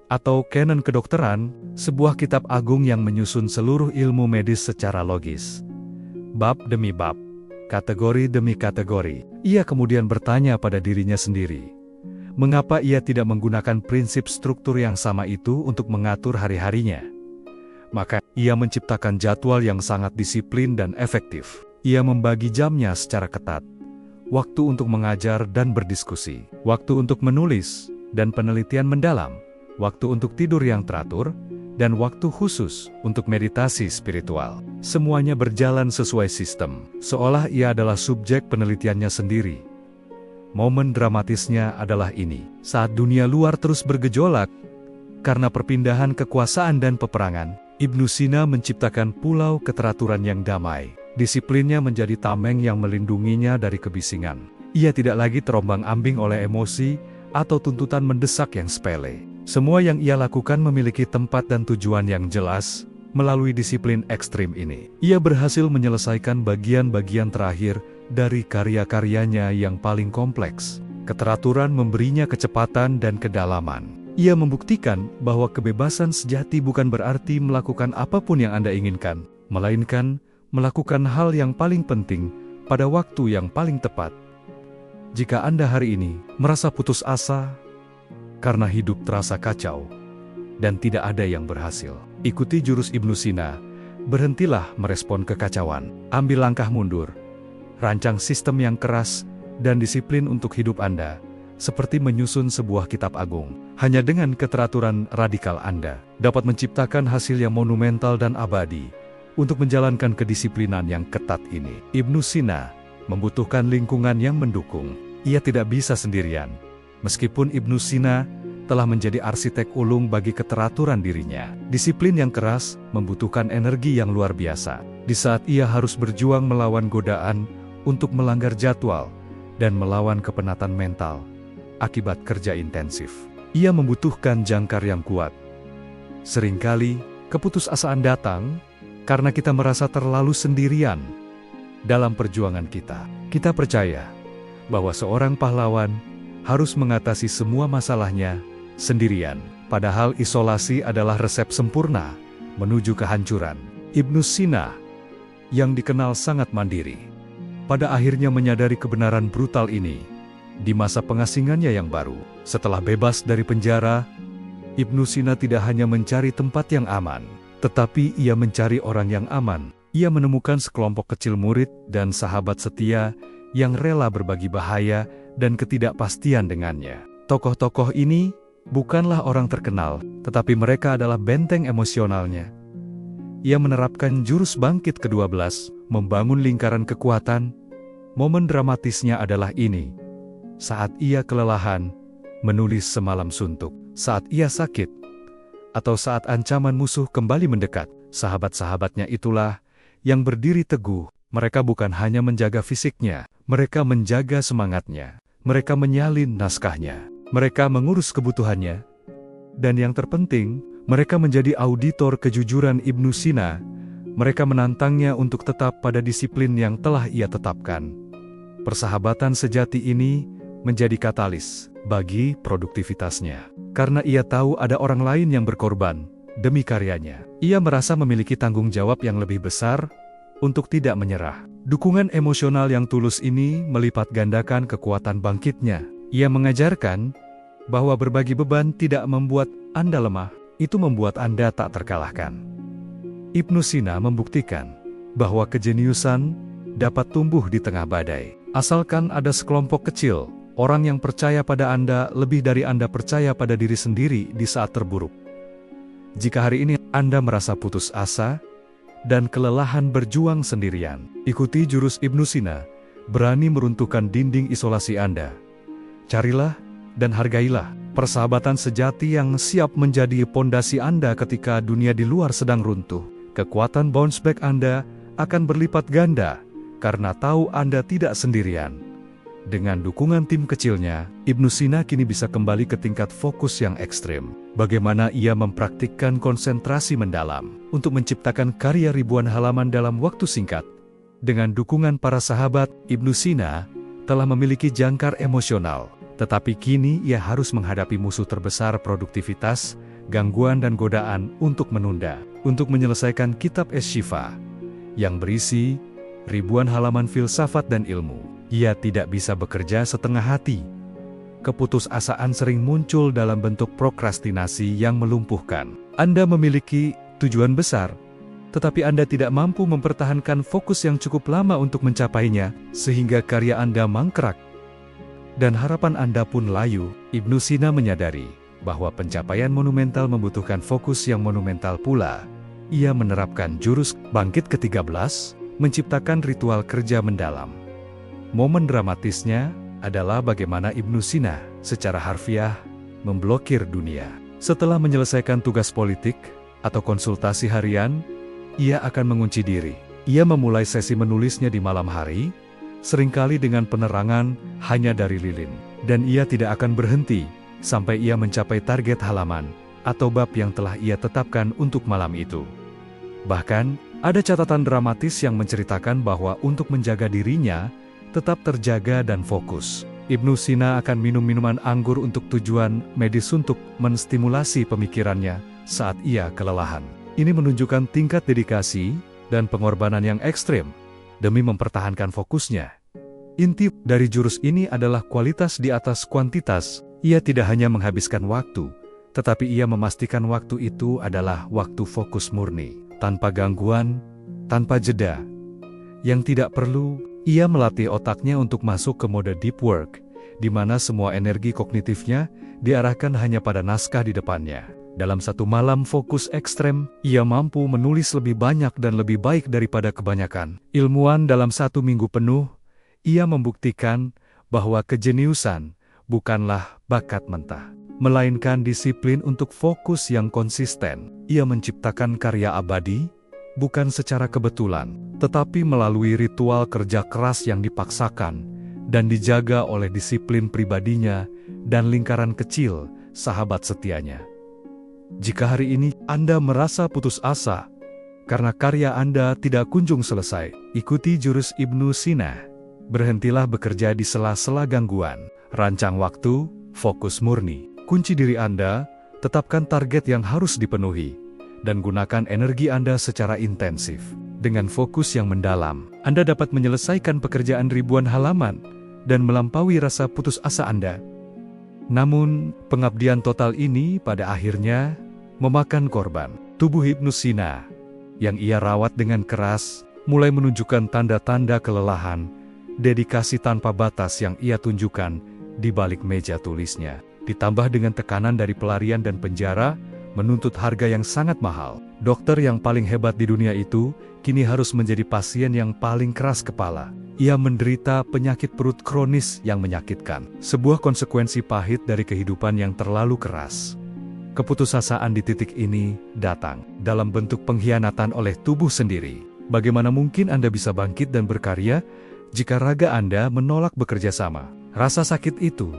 A: atau Kanon Kedokteran, sebuah kitab agung yang menyusun seluruh ilmu medis secara logis. Bab demi bab, kategori demi kategori. Ia kemudian bertanya pada dirinya sendiri, mengapa ia tidak menggunakan prinsip struktur yang sama itu untuk mengatur hari-harinya? Maka, ia menciptakan jadwal yang sangat disiplin dan efektif. Ia membagi jamnya secara ketat. Waktu untuk mengajar dan berdiskusi. Waktu untuk menulis dan penelitian mendalam. Waktu untuk tidur yang teratur. Dan waktu khusus untuk meditasi spiritual. Semuanya berjalan sesuai sistem, seolah ia adalah subjek penelitiannya sendiri. Momen dramatisnya adalah ini, saat dunia luar terus bergejolak karena perpindahan kekuasaan dan peperangan. Ibnu Sina menciptakan pulau keteraturan yang damai. Disiplinnya menjadi tameng yang melindunginya dari kebisingan. Ia tidak lagi terombang-ambing oleh emosi atau tuntutan mendesak yang sepele. Semua yang ia lakukan memiliki tempat dan tujuan yang jelas. Melalui disiplin ekstrim ini, ia berhasil menyelesaikan bagian-bagian terakhir dari karya-karyanya yang paling kompleks. Keteraturan memberinya kecepatan dan kedalaman. Ia membuktikan bahwa kebebasan sejati bukan berarti melakukan apapun yang Anda inginkan, melainkan melakukan hal yang paling penting pada waktu yang paling tepat. Jika Anda hari ini merasa putus asa karena hidup terasa kacau dan tidak ada yang berhasil, ikuti jurus Ibnu Sina. Berhentilah merespon kekacauan, ambil langkah mundur. Rancang sistem yang keras dan disiplin untuk hidup Anda, seperti menyusun sebuah kitab agung. Hanya dengan keteraturan radikal Anda dapat menciptakan hasil yang monumental dan abadi. Untuk menjalankan kedisiplinan yang ketat ini, Ibnu Sina membutuhkan lingkungan yang mendukung. Ia tidak bisa sendirian. Meskipun Ibnu Sina telah menjadi arsitek ulung bagi keteraturan dirinya, disiplin yang keras membutuhkan energi yang luar biasa. Di saat ia harus berjuang melawan godaan untuk melanggar jadwal dan melawan kepenatan mental akibat kerja intensif, ia membutuhkan jangkar yang kuat. Seringkali, keputusasaan datang karena kita merasa terlalu sendirian dalam perjuangan kita. Kita percaya bahwa seorang pahlawan harus mengatasi semua masalahnya sendirian. Padahal isolasi adalah resep sempurna menuju kehancuran. Ibnu Sina, yang dikenal sangat mandiri, pada akhirnya menyadari kebenaran brutal ini di masa pengasingannya yang baru. Setelah bebas dari penjara, Ibnu Sina tidak hanya mencari tempat yang aman, tetapi ia mencari orang yang aman. Ia menemukan sekelompok kecil murid dan sahabat setia yang rela berbagi bahaya dan ketidakpastian dengannya. Tokoh-tokoh ini bukanlah orang terkenal, tetapi mereka adalah benteng emosionalnya. Ia menerapkan jurus bangkit ke-12, membangun lingkaran kekuatan. Momen dramatisnya adalah ini. Saat ia kelelahan, menulis semalam suntuk. Saat ia sakit, atau saat ancaman musuh kembali mendekat, sahabat-sahabatnya itulah yang berdiri teguh. Mereka bukan hanya menjaga fisiknya, mereka menjaga semangatnya. Mereka menyalin naskahnya. Mereka mengurus kebutuhannya. Dan yang terpenting, mereka menjadi auditor kejujuran Ibnu Sina. Mereka menantangnya untuk tetap pada disiplin yang telah ia tetapkan. Persahabatan sejati ini menjadi katalis bagi produktivitasnya. Karena ia tahu ada orang lain yang berkorban demi karyanya. Ia merasa memiliki tanggung jawab yang lebih besar untuk tidak menyerah. Dukungan emosional yang tulus ini melipat gandakan kekuatan bangkitnya. Ia mengajarkan bahwa berbagi beban tidak membuat Anda lemah, itu membuat Anda tak terkalahkan. Ibnu Sina membuktikan bahwa kejeniusan dapat tumbuh di tengah badai. Asalkan ada sekelompok kecil orang yang percaya pada Anda lebih dari Anda percaya pada diri sendiri di saat terburuk. Jika hari ini Anda merasa putus asa dan kelelahan berjuang sendirian, ikuti jurus Ibnu Sina, berani meruntuhkan dinding isolasi Anda. Carilah dan hargailah persahabatan sejati yang siap menjadi pondasi Anda ketika dunia di luar sedang runtuh. Kekuatan bounce back Anda akan berlipat ganda karena tahu Anda tidak sendirian. Dengan dukungan tim kecilnya, Ibnu Sina kini bisa kembali ke tingkat fokus yang ekstrim. Bagaimana ia mempraktikkan konsentrasi mendalam untuk menciptakan karya ribuan halaman dalam waktu singkat. Dengan dukungan para sahabat, Ibnu Sina telah memiliki jangkar emosional. Tetapi kini ia harus menghadapi musuh terbesar produktivitas, gangguan dan godaan untuk menunda. Untuk menyelesaikan kitab Es-Syifa yang berisi ribuan halaman filsafat dan ilmu, ia tidak bisa bekerja setengah hati. Keputusasaan sering muncul dalam bentuk prokrastinasi yang melumpuhkan. Anda memiliki tujuan besar, tetapi Anda tidak mampu mempertahankan fokus yang cukup lama untuk mencapainya, sehingga karya Anda mangkrak. Dan harapan Anda pun layu. Ibnu Sina menyadari bahwa pencapaian monumental membutuhkan fokus yang monumental pula. Ia menerapkan jurus bangkit ke-13, menciptakan ritual kerja mendalam. Momen dramatisnya adalah bagaimana Ibnu Sina secara harfiah memblokir dunia. Setelah menyelesaikan tugas politik atau konsultasi harian, ia akan mengunci diri. Ia memulai sesi menulisnya di malam hari, seringkali dengan penerangan hanya dari lilin. Dan ia tidak akan berhenti sampai ia mencapai target halaman atau bab yang telah ia tetapkan untuk malam itu. Bahkan, ada catatan dramatis yang menceritakan bahwa untuk menjaga dirinya tetap terjaga dan fokus, Ibnu Sina akan minum minuman anggur untuk tujuan medis untuk menstimulasi pemikirannya saat ia kelelahan. Ini menunjukkan tingkat dedikasi dan pengorbanan yang ekstrem demi mempertahankan fokusnya. Inti dari jurus ini adalah kualitas di atas kuantitas. Ia tidak hanya menghabiskan waktu, tetapi ia memastikan waktu itu adalah waktu fokus murni, tanpa gangguan, tanpa jeda. Yang tidak perlu, ia melatih otaknya untuk masuk ke mode deep work, di mana semua energi kognitifnya diarahkan hanya pada naskah di depannya. Dalam satu malam fokus ekstrem, ia mampu menulis lebih banyak dan lebih baik daripada kebanyakan ilmuwan dalam 1 minggu penuh. Ia membuktikan bahwa kejeniusan bukanlah bakat mentah, melainkan disiplin untuk fokus yang konsisten. Ia menciptakan karya abadi, bukan secara kebetulan, tetapi melalui ritual kerja keras yang dipaksakan dan dijaga oleh disiplin pribadinya dan lingkaran kecil sahabat setianya. Jika hari ini Anda merasa putus asa karena karya Anda tidak kunjung selesai, ikuti jurus Ibnu Sina. Berhentilah bekerja di sela-sela gangguan. Rancang waktu, fokus murni. Kunci diri Anda, tetapkan target yang harus dipenuhi, dan gunakan energi Anda secara intensif. Dengan fokus yang mendalam, Anda dapat menyelesaikan pekerjaan ribuan halaman dan melampaui rasa putus asa Anda. Namun, pengabdian total ini pada akhirnya memakan korban. Tubuh Ibnu Sina, yang ia rawat dengan keras, mulai menunjukkan tanda-tanda kelelahan dedikasi tanpa batas yang ia tunjukkan di balik meja tulisnya, ditambah dengan tekanan dari pelarian dan penjara, menuntut harga yang sangat mahal. Dokter yang paling hebat di dunia itu, kini harus menjadi pasien yang paling keras kepala. Ia menderita penyakit perut kronis yang menyakitkan. Sebuah konsekuensi pahit dari kehidupan yang terlalu keras. Keputusasaan di titik ini datang dalam bentuk pengkhianatan oleh tubuh sendiri. Bagaimana mungkin Anda bisa bangkit dan berkarya jika raga Anda menolak bekerja sama? Rasa sakit itu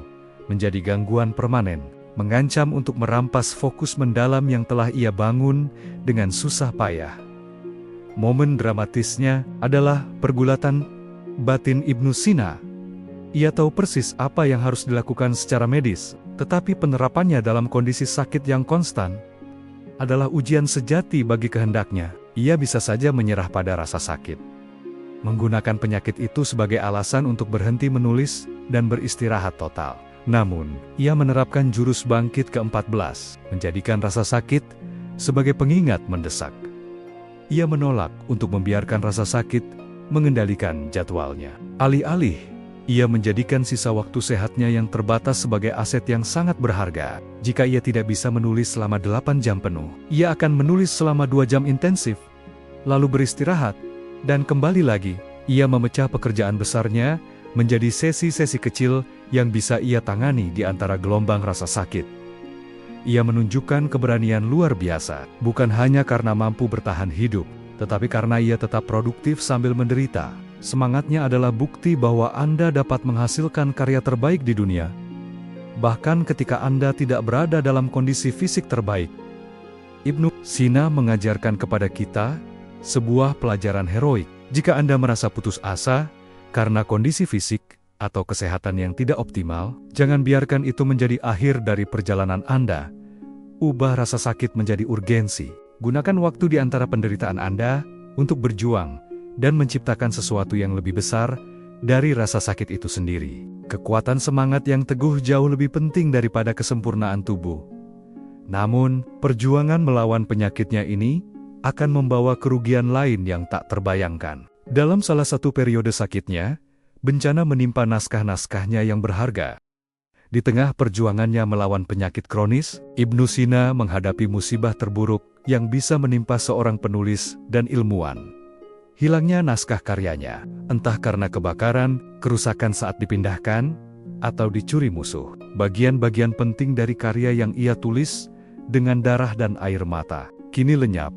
A: menjadi gangguan permanen, mengancam untuk merampas fokus mendalam yang telah ia bangun dengan susah payah. Momen dramatisnya adalah pergulatan batin Ibnu Sina. Ia tahu persis apa yang harus dilakukan secara medis, tetapi penerapannya dalam kondisi sakit yang konstan adalah ujian sejati bagi kehendaknya. Ia bisa saja menyerah pada rasa sakit, menggunakan penyakit itu sebagai alasan untuk berhenti menulis dan beristirahat total. Namun, ia menerapkan jurus bangkit ke-14, menjadikan rasa sakit sebagai pengingat mendesak. Ia menolak untuk membiarkan rasa sakit mengendalikan jadwalnya. Alih-alih, ia menjadikan sisa waktu sehatnya yang terbatas sebagai aset yang sangat berharga. Jika ia tidak bisa menulis selama 8 jam penuh, ia akan menulis selama 2 jam intensif, lalu beristirahat, dan kembali lagi. Ia memecah pekerjaan besarnya menjadi sesi-sesi kecil yang bisa ia tangani di antara gelombang rasa sakit. Ia menunjukkan keberanian luar biasa, bukan hanya karena mampu bertahan hidup, tetapi karena ia tetap produktif sambil menderita. Semangatnya adalah bukti bahwa Anda dapat menghasilkan karya terbaik di dunia, bahkan ketika Anda tidak berada dalam kondisi fisik terbaik. Ibnu Sina mengajarkan kepada kita sebuah pelajaran heroik. Jika Anda merasa putus asa karena kondisi fisik atau kesehatan yang tidak optimal, jangan biarkan itu menjadi akhir dari perjalanan Anda. Ubah rasa sakit menjadi urgensi. Gunakan waktu di antara penderitaan Anda untuk berjuang dan menciptakan sesuatu yang lebih besar dari rasa sakit itu sendiri. Kekuatan semangat yang teguh jauh lebih penting daripada kesempurnaan tubuh. Namun, perjuangan melawan penyakitnya ini akan membawa kerugian lain yang tak terbayangkan. Dalam salah satu periode sakitnya, bencana menimpa naskah-naskahnya yang berharga. Di tengah perjuangannya melawan penyakit kronis, Ibnu Sina menghadapi musibah terburuk yang bisa menimpa seorang penulis dan ilmuwan. Hilangnya naskah karyanya, entah karena kebakaran, kerusakan saat dipindahkan, atau dicuri musuh. Bagian-bagian penting dari karya yang ia tulis dengan darah dan air mata kini lenyap.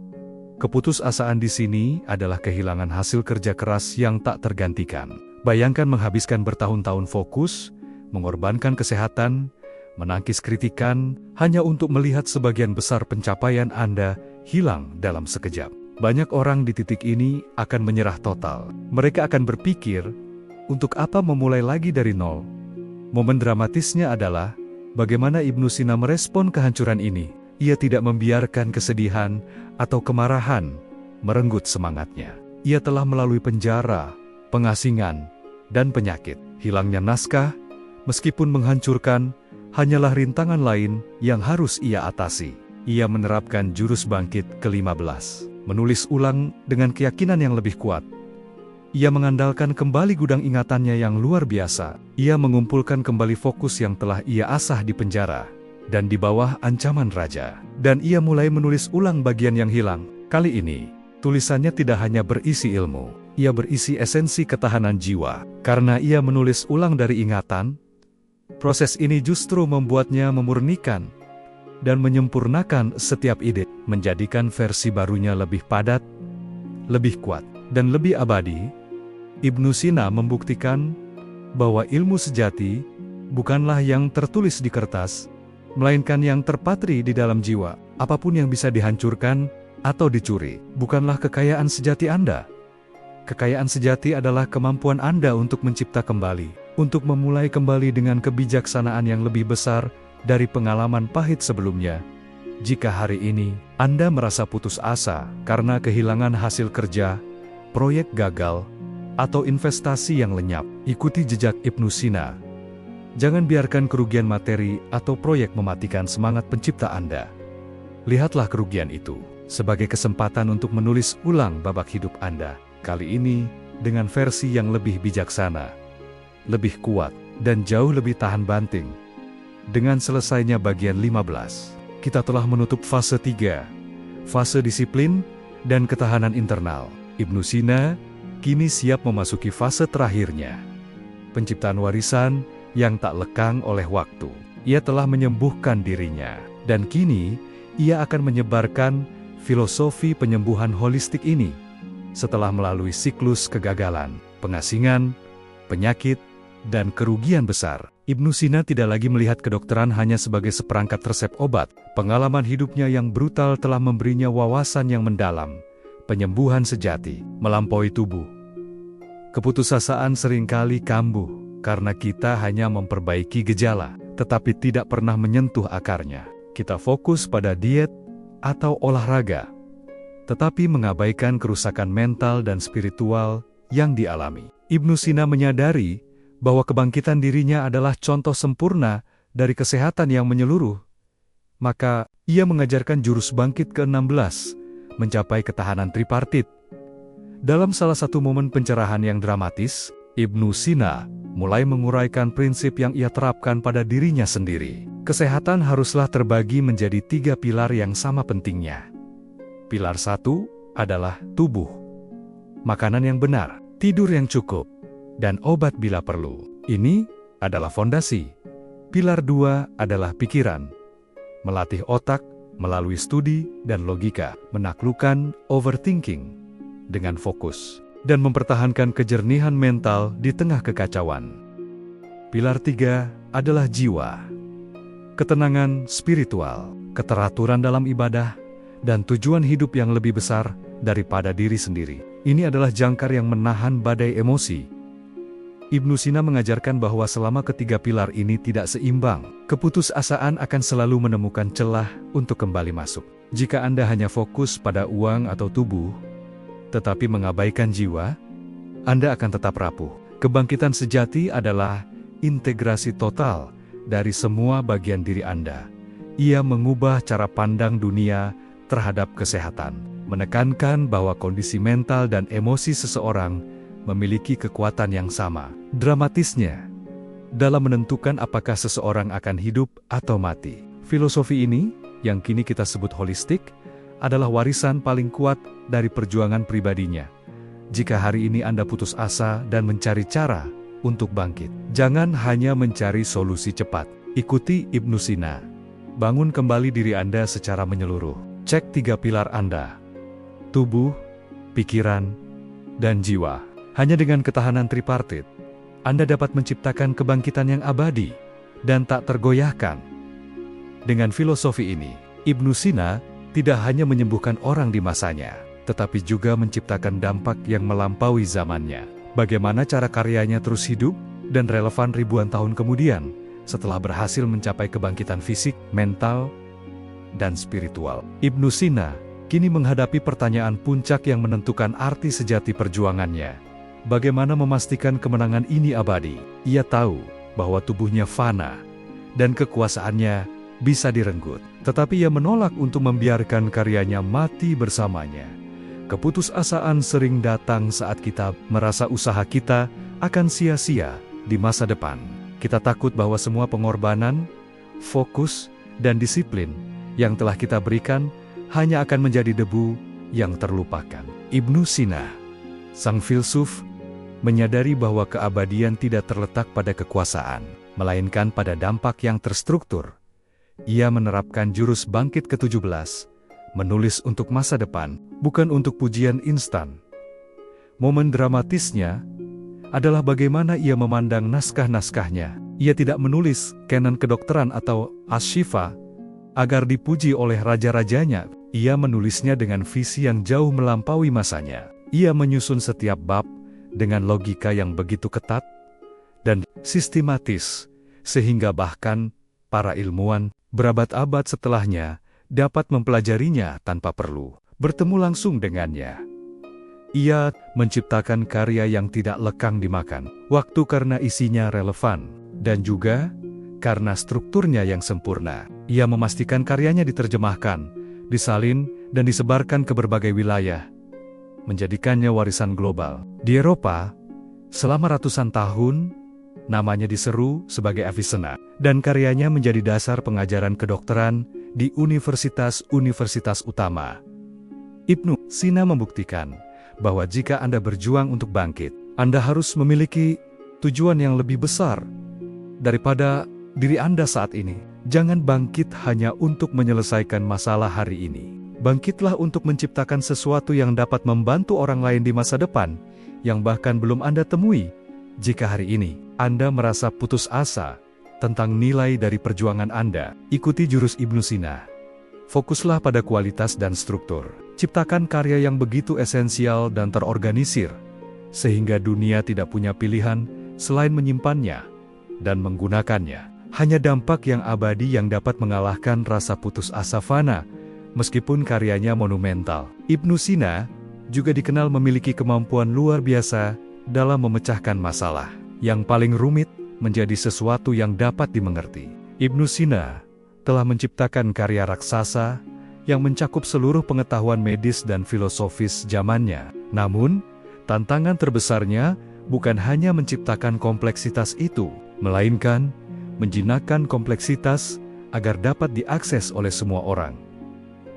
A: Keputusasaan di sini adalah kehilangan hasil kerja keras yang tak tergantikan. Bayangkan menghabiskan bertahun-tahun fokus, mengorbankan kesehatan, menangkis kritikan, hanya untuk melihat sebagian besar pencapaian Anda hilang dalam sekejap. Banyak orang di titik ini akan menyerah total. Mereka akan berpikir, untuk apa memulai lagi dari nol? Momen dramatisnya adalah, bagaimana Ibnu Sina merespon kehancuran ini. Ia tidak membiarkan kesedihan atau kemarahan merenggut semangatnya. Ia telah melalui penjara, pengasingan, dan penyakit. Hilangnya naskah, meskipun menghancurkan, hanyalah rintangan lain yang harus ia atasi. Ia menerapkan jurus bangkit ke-15, menulis ulang dengan keyakinan yang lebih kuat. Ia mengandalkan kembali gudang ingatannya yang luar biasa. Ia mengumpulkan kembali fokus yang telah ia asah di penjara dan di bawah ancaman raja. Dan ia mulai menulis ulang bagian yang hilang. Kali ini, tulisannya tidak hanya berisi ilmu, ia berisi esensi ketahanan jiwa. Karena ia menulis ulang dari ingatan, proses ini justru membuatnya memurnikan dan menyempurnakan setiap ide, menjadikan versi barunya lebih padat, lebih kuat, dan lebih abadi. Ibnu Sina membuktikan bahwa ilmu sejati bukanlah yang tertulis di kertas, melainkan yang terpatri di dalam jiwa. Apapun yang bisa dihancurkan atau dicuri, bukanlah kekayaan sejati Anda. Kekayaan sejati adalah kemampuan Anda untuk mencipta kembali, untuk memulai kembali dengan kebijaksanaan yang lebih besar dari pengalaman pahit sebelumnya. Jika hari ini Anda merasa putus asa karena kehilangan hasil kerja, proyek gagal, atau investasi yang lenyap, ikuti jejak Ibnu Sina. Jangan biarkan kerugian materi atau proyek mematikan semangat pencipta Anda. Lihatlah kerugian itu sebagai kesempatan untuk menulis ulang babak hidup Anda. Kali ini, dengan versi yang lebih bijaksana, lebih kuat, dan jauh lebih tahan banting. Dengan selesainya bagian 15, kita telah menutup fase 3, fase disiplin dan ketahanan internal. Ibnu Sina kini siap memasuki fase terakhirnya, penciptaan warisan yang tak lekang oleh waktu. Ia telah menyembuhkan dirinya, dan kini ia akan menyebarkan filosofi penyembuhan holistik ini setelah melalui siklus kegagalan, pengasingan, penyakit, dan kerugian besar. Ibnu Sina tidak lagi melihat kedokteran hanya sebagai seperangkat resep obat. Pengalaman hidupnya yang brutal telah memberinya wawasan yang mendalam, penyembuhan sejati, melampaui tubuh. Keputusasaan seringkali kambuh, karena kita hanya memperbaiki gejala, tetapi tidak pernah menyentuh akarnya. Kita fokus pada diet atau olahraga, tetapi mengabaikan kerusakan mental dan spiritual yang dialami. Ibnu Sina menyadari bahwa kebangkitan dirinya adalah contoh sempurna dari kesehatan yang menyeluruh. Maka, ia mengajarkan jurus bangkit ke-16, mencapai ketahanan tripartit. Dalam salah satu momen pencerahan yang dramatis, Ibnu Sina mulai menguraikan prinsip yang ia terapkan pada dirinya sendiri. Kesehatan haruslah terbagi menjadi 3 pilar yang sama pentingnya. Pilar 1 adalah tubuh, makanan yang benar, tidur yang cukup, dan obat bila perlu. Ini adalah fondasi. Pilar 2 adalah pikiran, melatih otak melalui studi dan logika, menaklukkan overthinking dengan fokus, dan mempertahankan kejernihan mental di tengah kekacauan. Pilar 3 adalah jiwa, ketenangan spiritual, keteraturan dalam ibadah, dan tujuan hidup yang lebih besar daripada diri sendiri. Ini adalah jangkar yang menahan badai emosi. Ibnu Sina mengajarkan bahwa selama ketiga pilar ini tidak seimbang, keputusasaan akan selalu menemukan celah untuk kembali masuk. Jika Anda hanya fokus pada uang atau tubuh, tetapi mengabaikan jiwa, Anda akan tetap rapuh. Kebangkitan sejati adalah integrasi total dari semua bagian diri Anda. Ia mengubah cara pandang dunia terhadap kesehatan, menekankan bahwa kondisi mental dan emosi seseorang memiliki kekuatan yang sama. Dramatisnya, dalam menentukan apakah seseorang akan hidup atau mati. Filosofi ini, yang kini kita sebut holistik, adalah warisan paling kuat dari perjuangan pribadinya. Jika hari ini Anda putus asa dan mencari cara untuk bangkit, jangan hanya mencari solusi cepat. Ikuti Ibnu Sina. Bangun kembali diri Anda secara menyeluruh. Cek 3 pilar Anda: tubuh, pikiran, dan jiwa. Hanya dengan ketahanan tripartit, Anda dapat menciptakan kebangkitan yang abadi dan tak tergoyahkan. Dengan filosofi ini, Ibnu Sina tidak hanya menyembuhkan orang di masanya, tetapi juga menciptakan dampak yang melampaui zamannya. Bagaimana cara karyanya terus hidup dan relevan ribuan tahun kemudian, setelah berhasil mencapai kebangkitan fisik, mental, dan spiritual. Ibnu Sina kini menghadapi pertanyaan puncak yang menentukan arti sejati perjuangannya. Bagaimana memastikan kemenangan ini abadi? Ia tahu bahwa tubuhnya fana dan kekuasaannya bisa direnggut, tetapi ia menolak untuk membiarkan karyanya mati bersamanya. Keputusasaan sering datang saat kita merasa usaha kita akan sia-sia di masa depan. Kita takut bahwa semua pengorbanan, fokus, dan disiplin yang telah kita berikan hanya akan menjadi debu yang terlupakan. Ibnu Sina, sang filsuf, menyadari bahwa keabadian tidak terletak pada kekuasaan, melainkan pada dampak yang terstruktur. Ia menerapkan jurus bangkit ke-17, menulis untuk masa depan, bukan untuk pujian instan. Momen dramatisnya adalah bagaimana ia memandang naskah-naskahnya. Ia tidak menulis kanon kedokteran atau as-syifa agar dipuji oleh raja-rajanya. Ia menulisnya dengan visi yang jauh melampaui masanya. Ia menyusun setiap bab dengan logika yang begitu ketat dan sistematis, sehingga bahkan para ilmuwan berabad-abad setelahnya dapat mempelajarinya tanpa perlu bertemu langsung dengannya. Ia menciptakan karya yang tidak lekang dimakan waktu karena isinya relevan, dan juga karena strukturnya yang sempurna. Ia memastikan karyanya diterjemahkan, disalin, dan disebarkan ke berbagai wilayah, menjadikannya warisan global. Di Eropa, selama ratusan tahun, namanya diseru sebagai Avicenna, dan karyanya menjadi dasar pengajaran kedokteran di universitas-universitas utama. Ibnu Sina membuktikan bahwa jika Anda berjuang untuk bangkit, Anda harus memiliki tujuan yang lebih besar daripada diri Anda saat ini. Jangan bangkit hanya untuk menyelesaikan masalah hari ini. Bangkitlah untuk menciptakan sesuatu yang dapat membantu orang lain di masa depan, yang bahkan belum Anda temui. Jika hari ini Anda merasa putus asa tentang nilai dari perjuangan Anda, ikuti jurus Ibnu Sina. Fokuslah pada kualitas dan struktur. Ciptakan karya yang begitu esensial dan terorganisir, sehingga dunia tidak punya pilihan selain menyimpannya dan menggunakannya. Hanya dampak yang abadi yang dapat mengalahkan rasa putus asa fana, meskipun karyanya monumental. Ibnu Sina juga dikenal memiliki kemampuan luar biasa dalam memecahkan masalah yang paling rumit menjadi sesuatu yang dapat dimengerti. Ibnu Sina telah menciptakan karya raksasa yang mencakup seluruh pengetahuan medis dan filosofis zamannya. Namun, tantangan terbesarnya bukan hanya menciptakan kompleksitas itu, melainkan menjinakkan kompleksitas agar dapat diakses oleh semua orang.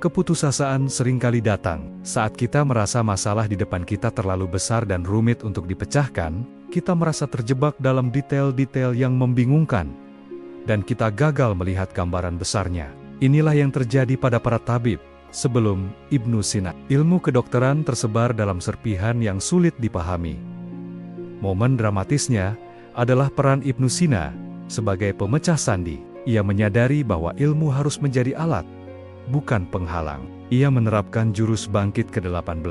A: Keputusasaan seringkali datang saat kita merasa masalah di depan kita terlalu besar dan rumit untuk dipecahkan. Kita merasa terjebak dalam detail-detail yang membingungkan, dan kita gagal melihat gambaran besarnya. Inilah yang terjadi pada para tabib sebelum Ibnu Sina. Ilmu kedokteran tersebar dalam serpihan yang sulit dipahami. Momen dramatisnya adalah peran Ibnu Sina sebagai pemecah sandi. Ia menyadari bahwa ilmu harus menjadi alat, bukan penghalang. Ia menerapkan jurus bangkit ke-18,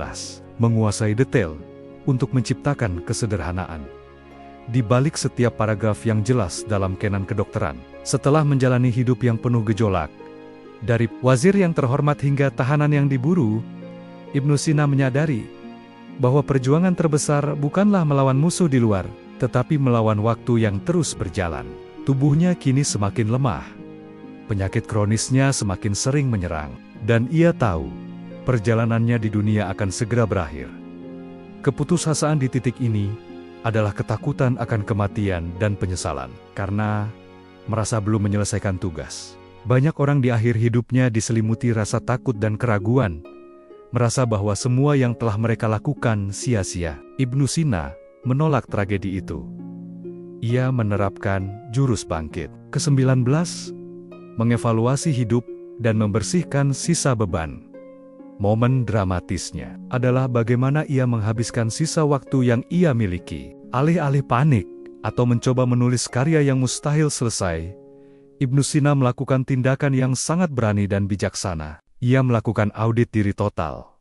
A: menguasai detail untuk menciptakan kesederhanaan di balik setiap paragraf yang jelas dalam kenan kedokteran. Setelah menjalani hidup yang penuh gejolak, dari wazir yang terhormat hingga tahanan yang diburu, Ibnu Sina menyadari bahwa perjuangan terbesar bukanlah melawan musuh di luar, tetapi melawan waktu yang terus berjalan. Tubuhnya kini semakin lemah, penyakit kronisnya semakin sering menyerang, dan ia tahu perjalanannya di dunia akan segera berakhir. Keputusasaan di titik ini adalah ketakutan akan kematian dan penyesalan, karena merasa belum menyelesaikan tugas. Banyak orang di akhir hidupnya diselimuti rasa takut dan keraguan, merasa bahwa semua yang telah mereka lakukan sia-sia. Ibnu Sina menolak tragedi itu. Ia menerapkan jurus bangkit ke-19, mengevaluasi hidup dan membersihkan sisa beban. Momen dramatisnya adalah bagaimana ia menghabiskan sisa waktu yang ia miliki. Alih-alih panik atau mencoba menulis karya yang mustahil selesai, Ibnu Sina melakukan tindakan yang sangat berani dan bijaksana. Ia melakukan audit diri total.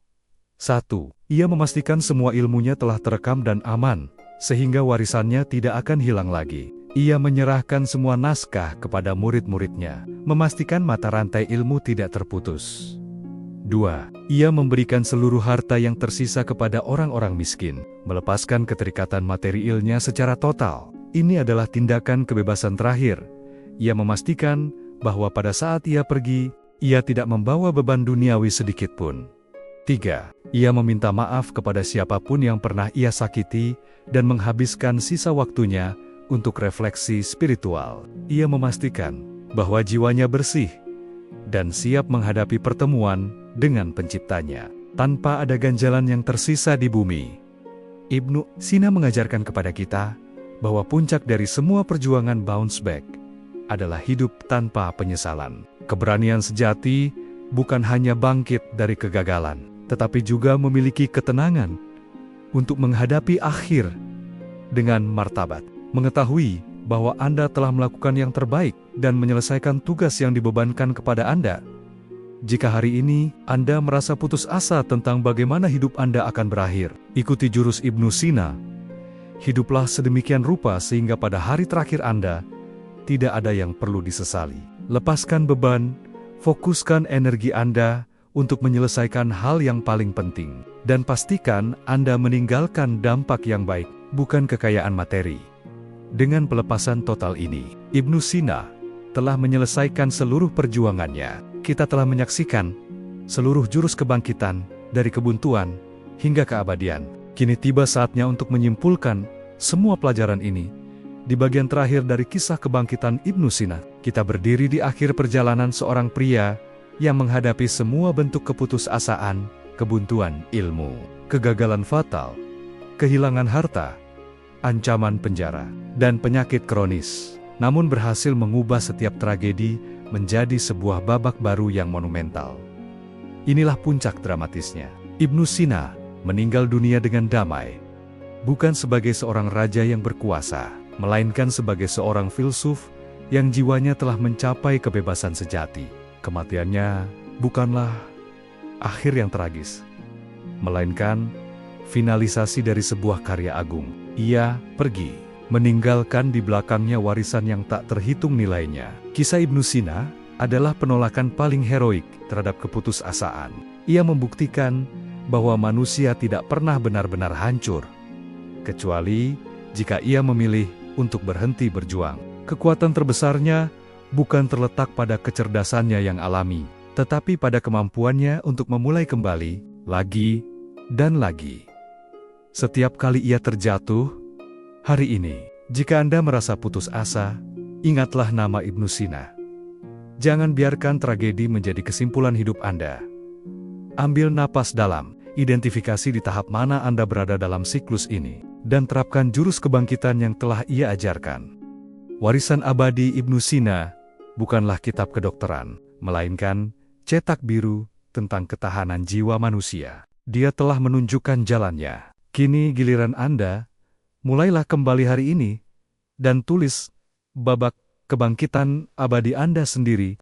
A: 1. Ia memastikan semua ilmunya telah terekam dan aman, sehingga warisannya tidak akan hilang lagi. Ia menyerahkan semua naskah kepada murid-muridnya, memastikan mata rantai ilmu tidak terputus. 2. Ia memberikan seluruh harta yang tersisa kepada orang-orang miskin, melepaskan keterikatan materialnya secara total. Ini adalah tindakan kebebasan terakhir. Ia memastikan bahwa pada saat ia pergi, ia tidak membawa beban duniawi sedikit pun. 3. Ia meminta maaf kepada siapapun yang pernah ia sakiti dan menghabiskan sisa waktunya untuk refleksi spiritual. Ia memastikan bahwa jiwanya bersih dan siap menghadapi pertemuan dengan penciptanya, tanpa ada ganjalan yang tersisa di bumi. Ibnu Sina mengajarkan kepada kita bahwa puncak dari semua perjuangan bounce back adalah hidup tanpa penyesalan. Keberanian sejati bukan hanya bangkit dari kegagalan, tetapi juga memiliki ketenangan untuk menghadapi akhir dengan martabat. Mengetahui bahwa Anda telah melakukan yang terbaik dan menyelesaikan tugas yang dibebankan kepada Anda. Jika hari ini Anda merasa putus asa tentang bagaimana hidup Anda akan berakhir, ikuti jurus Ibnu Sina. Hiduplah sedemikian rupa sehingga pada hari terakhir Anda tidak ada yang perlu disesali. Lepaskan beban, fokuskan energi Anda untuk menyelesaikan hal yang paling penting, dan pastikan Anda meninggalkan dampak yang baik, bukan kekayaan materi. Dengan pelepasan total ini, Ibnu Sina telah menyelesaikan seluruh perjuangannya. Kita telah menyaksikan seluruh jurus kebangkitan dari kebuntuan hingga keabadian. Kini tiba saatnya untuk menyimpulkan semua pelajaran ini. Di bagian terakhir dari kisah kebangkitan Ibnu Sina, kita berdiri di akhir perjalanan seorang pria yang menghadapi semua bentuk keputusasaan, kebuntuan ilmu, kegagalan fatal, kehilangan harta, ancaman penjara, dan penyakit kronis. Namun berhasil mengubah setiap tragedi menjadi sebuah babak baru yang monumental. Inilah puncak dramatisnya. Ibnu Sina meninggal dunia dengan damai. Bukan sebagai seorang raja yang berkuasa, melainkan sebagai seorang filsuf yang jiwanya telah mencapai kebebasan sejati. Kematiannya bukanlah akhir yang tragis, melainkan finalisasi dari sebuah karya agung. Ia pergi, meninggalkan di belakangnya warisan yang tak terhitung nilainya. Kisah Ibnu Sina adalah penolakan paling heroik terhadap keputusasaan. Ia membuktikan bahwa manusia tidak pernah benar-benar hancur, kecuali jika ia memilih untuk berhenti berjuang. Kekuatan terbesarnya bukan terletak pada kecerdasannya yang alami, tetapi pada kemampuannya untuk memulai kembali, lagi dan lagi. Setiap kali ia terjatuh, hari ini, jika Anda merasa putus asa, ingatlah nama Ibnu Sina. Jangan biarkan tragedi menjadi kesimpulan hidup Anda. Ambil napas dalam, identifikasi di tahap mana Anda berada dalam siklus ini, dan terapkan jurus kebangkitan yang telah ia ajarkan. Warisan abadi Ibnu Sina bukanlah kitab kedokteran, melainkan cetak biru tentang ketahanan jiwa manusia. Dia telah menunjukkan jalannya. Kini giliran Anda, mulailah kembali hari ini, dan tulis babak kebangkitan abadi Anda sendiri.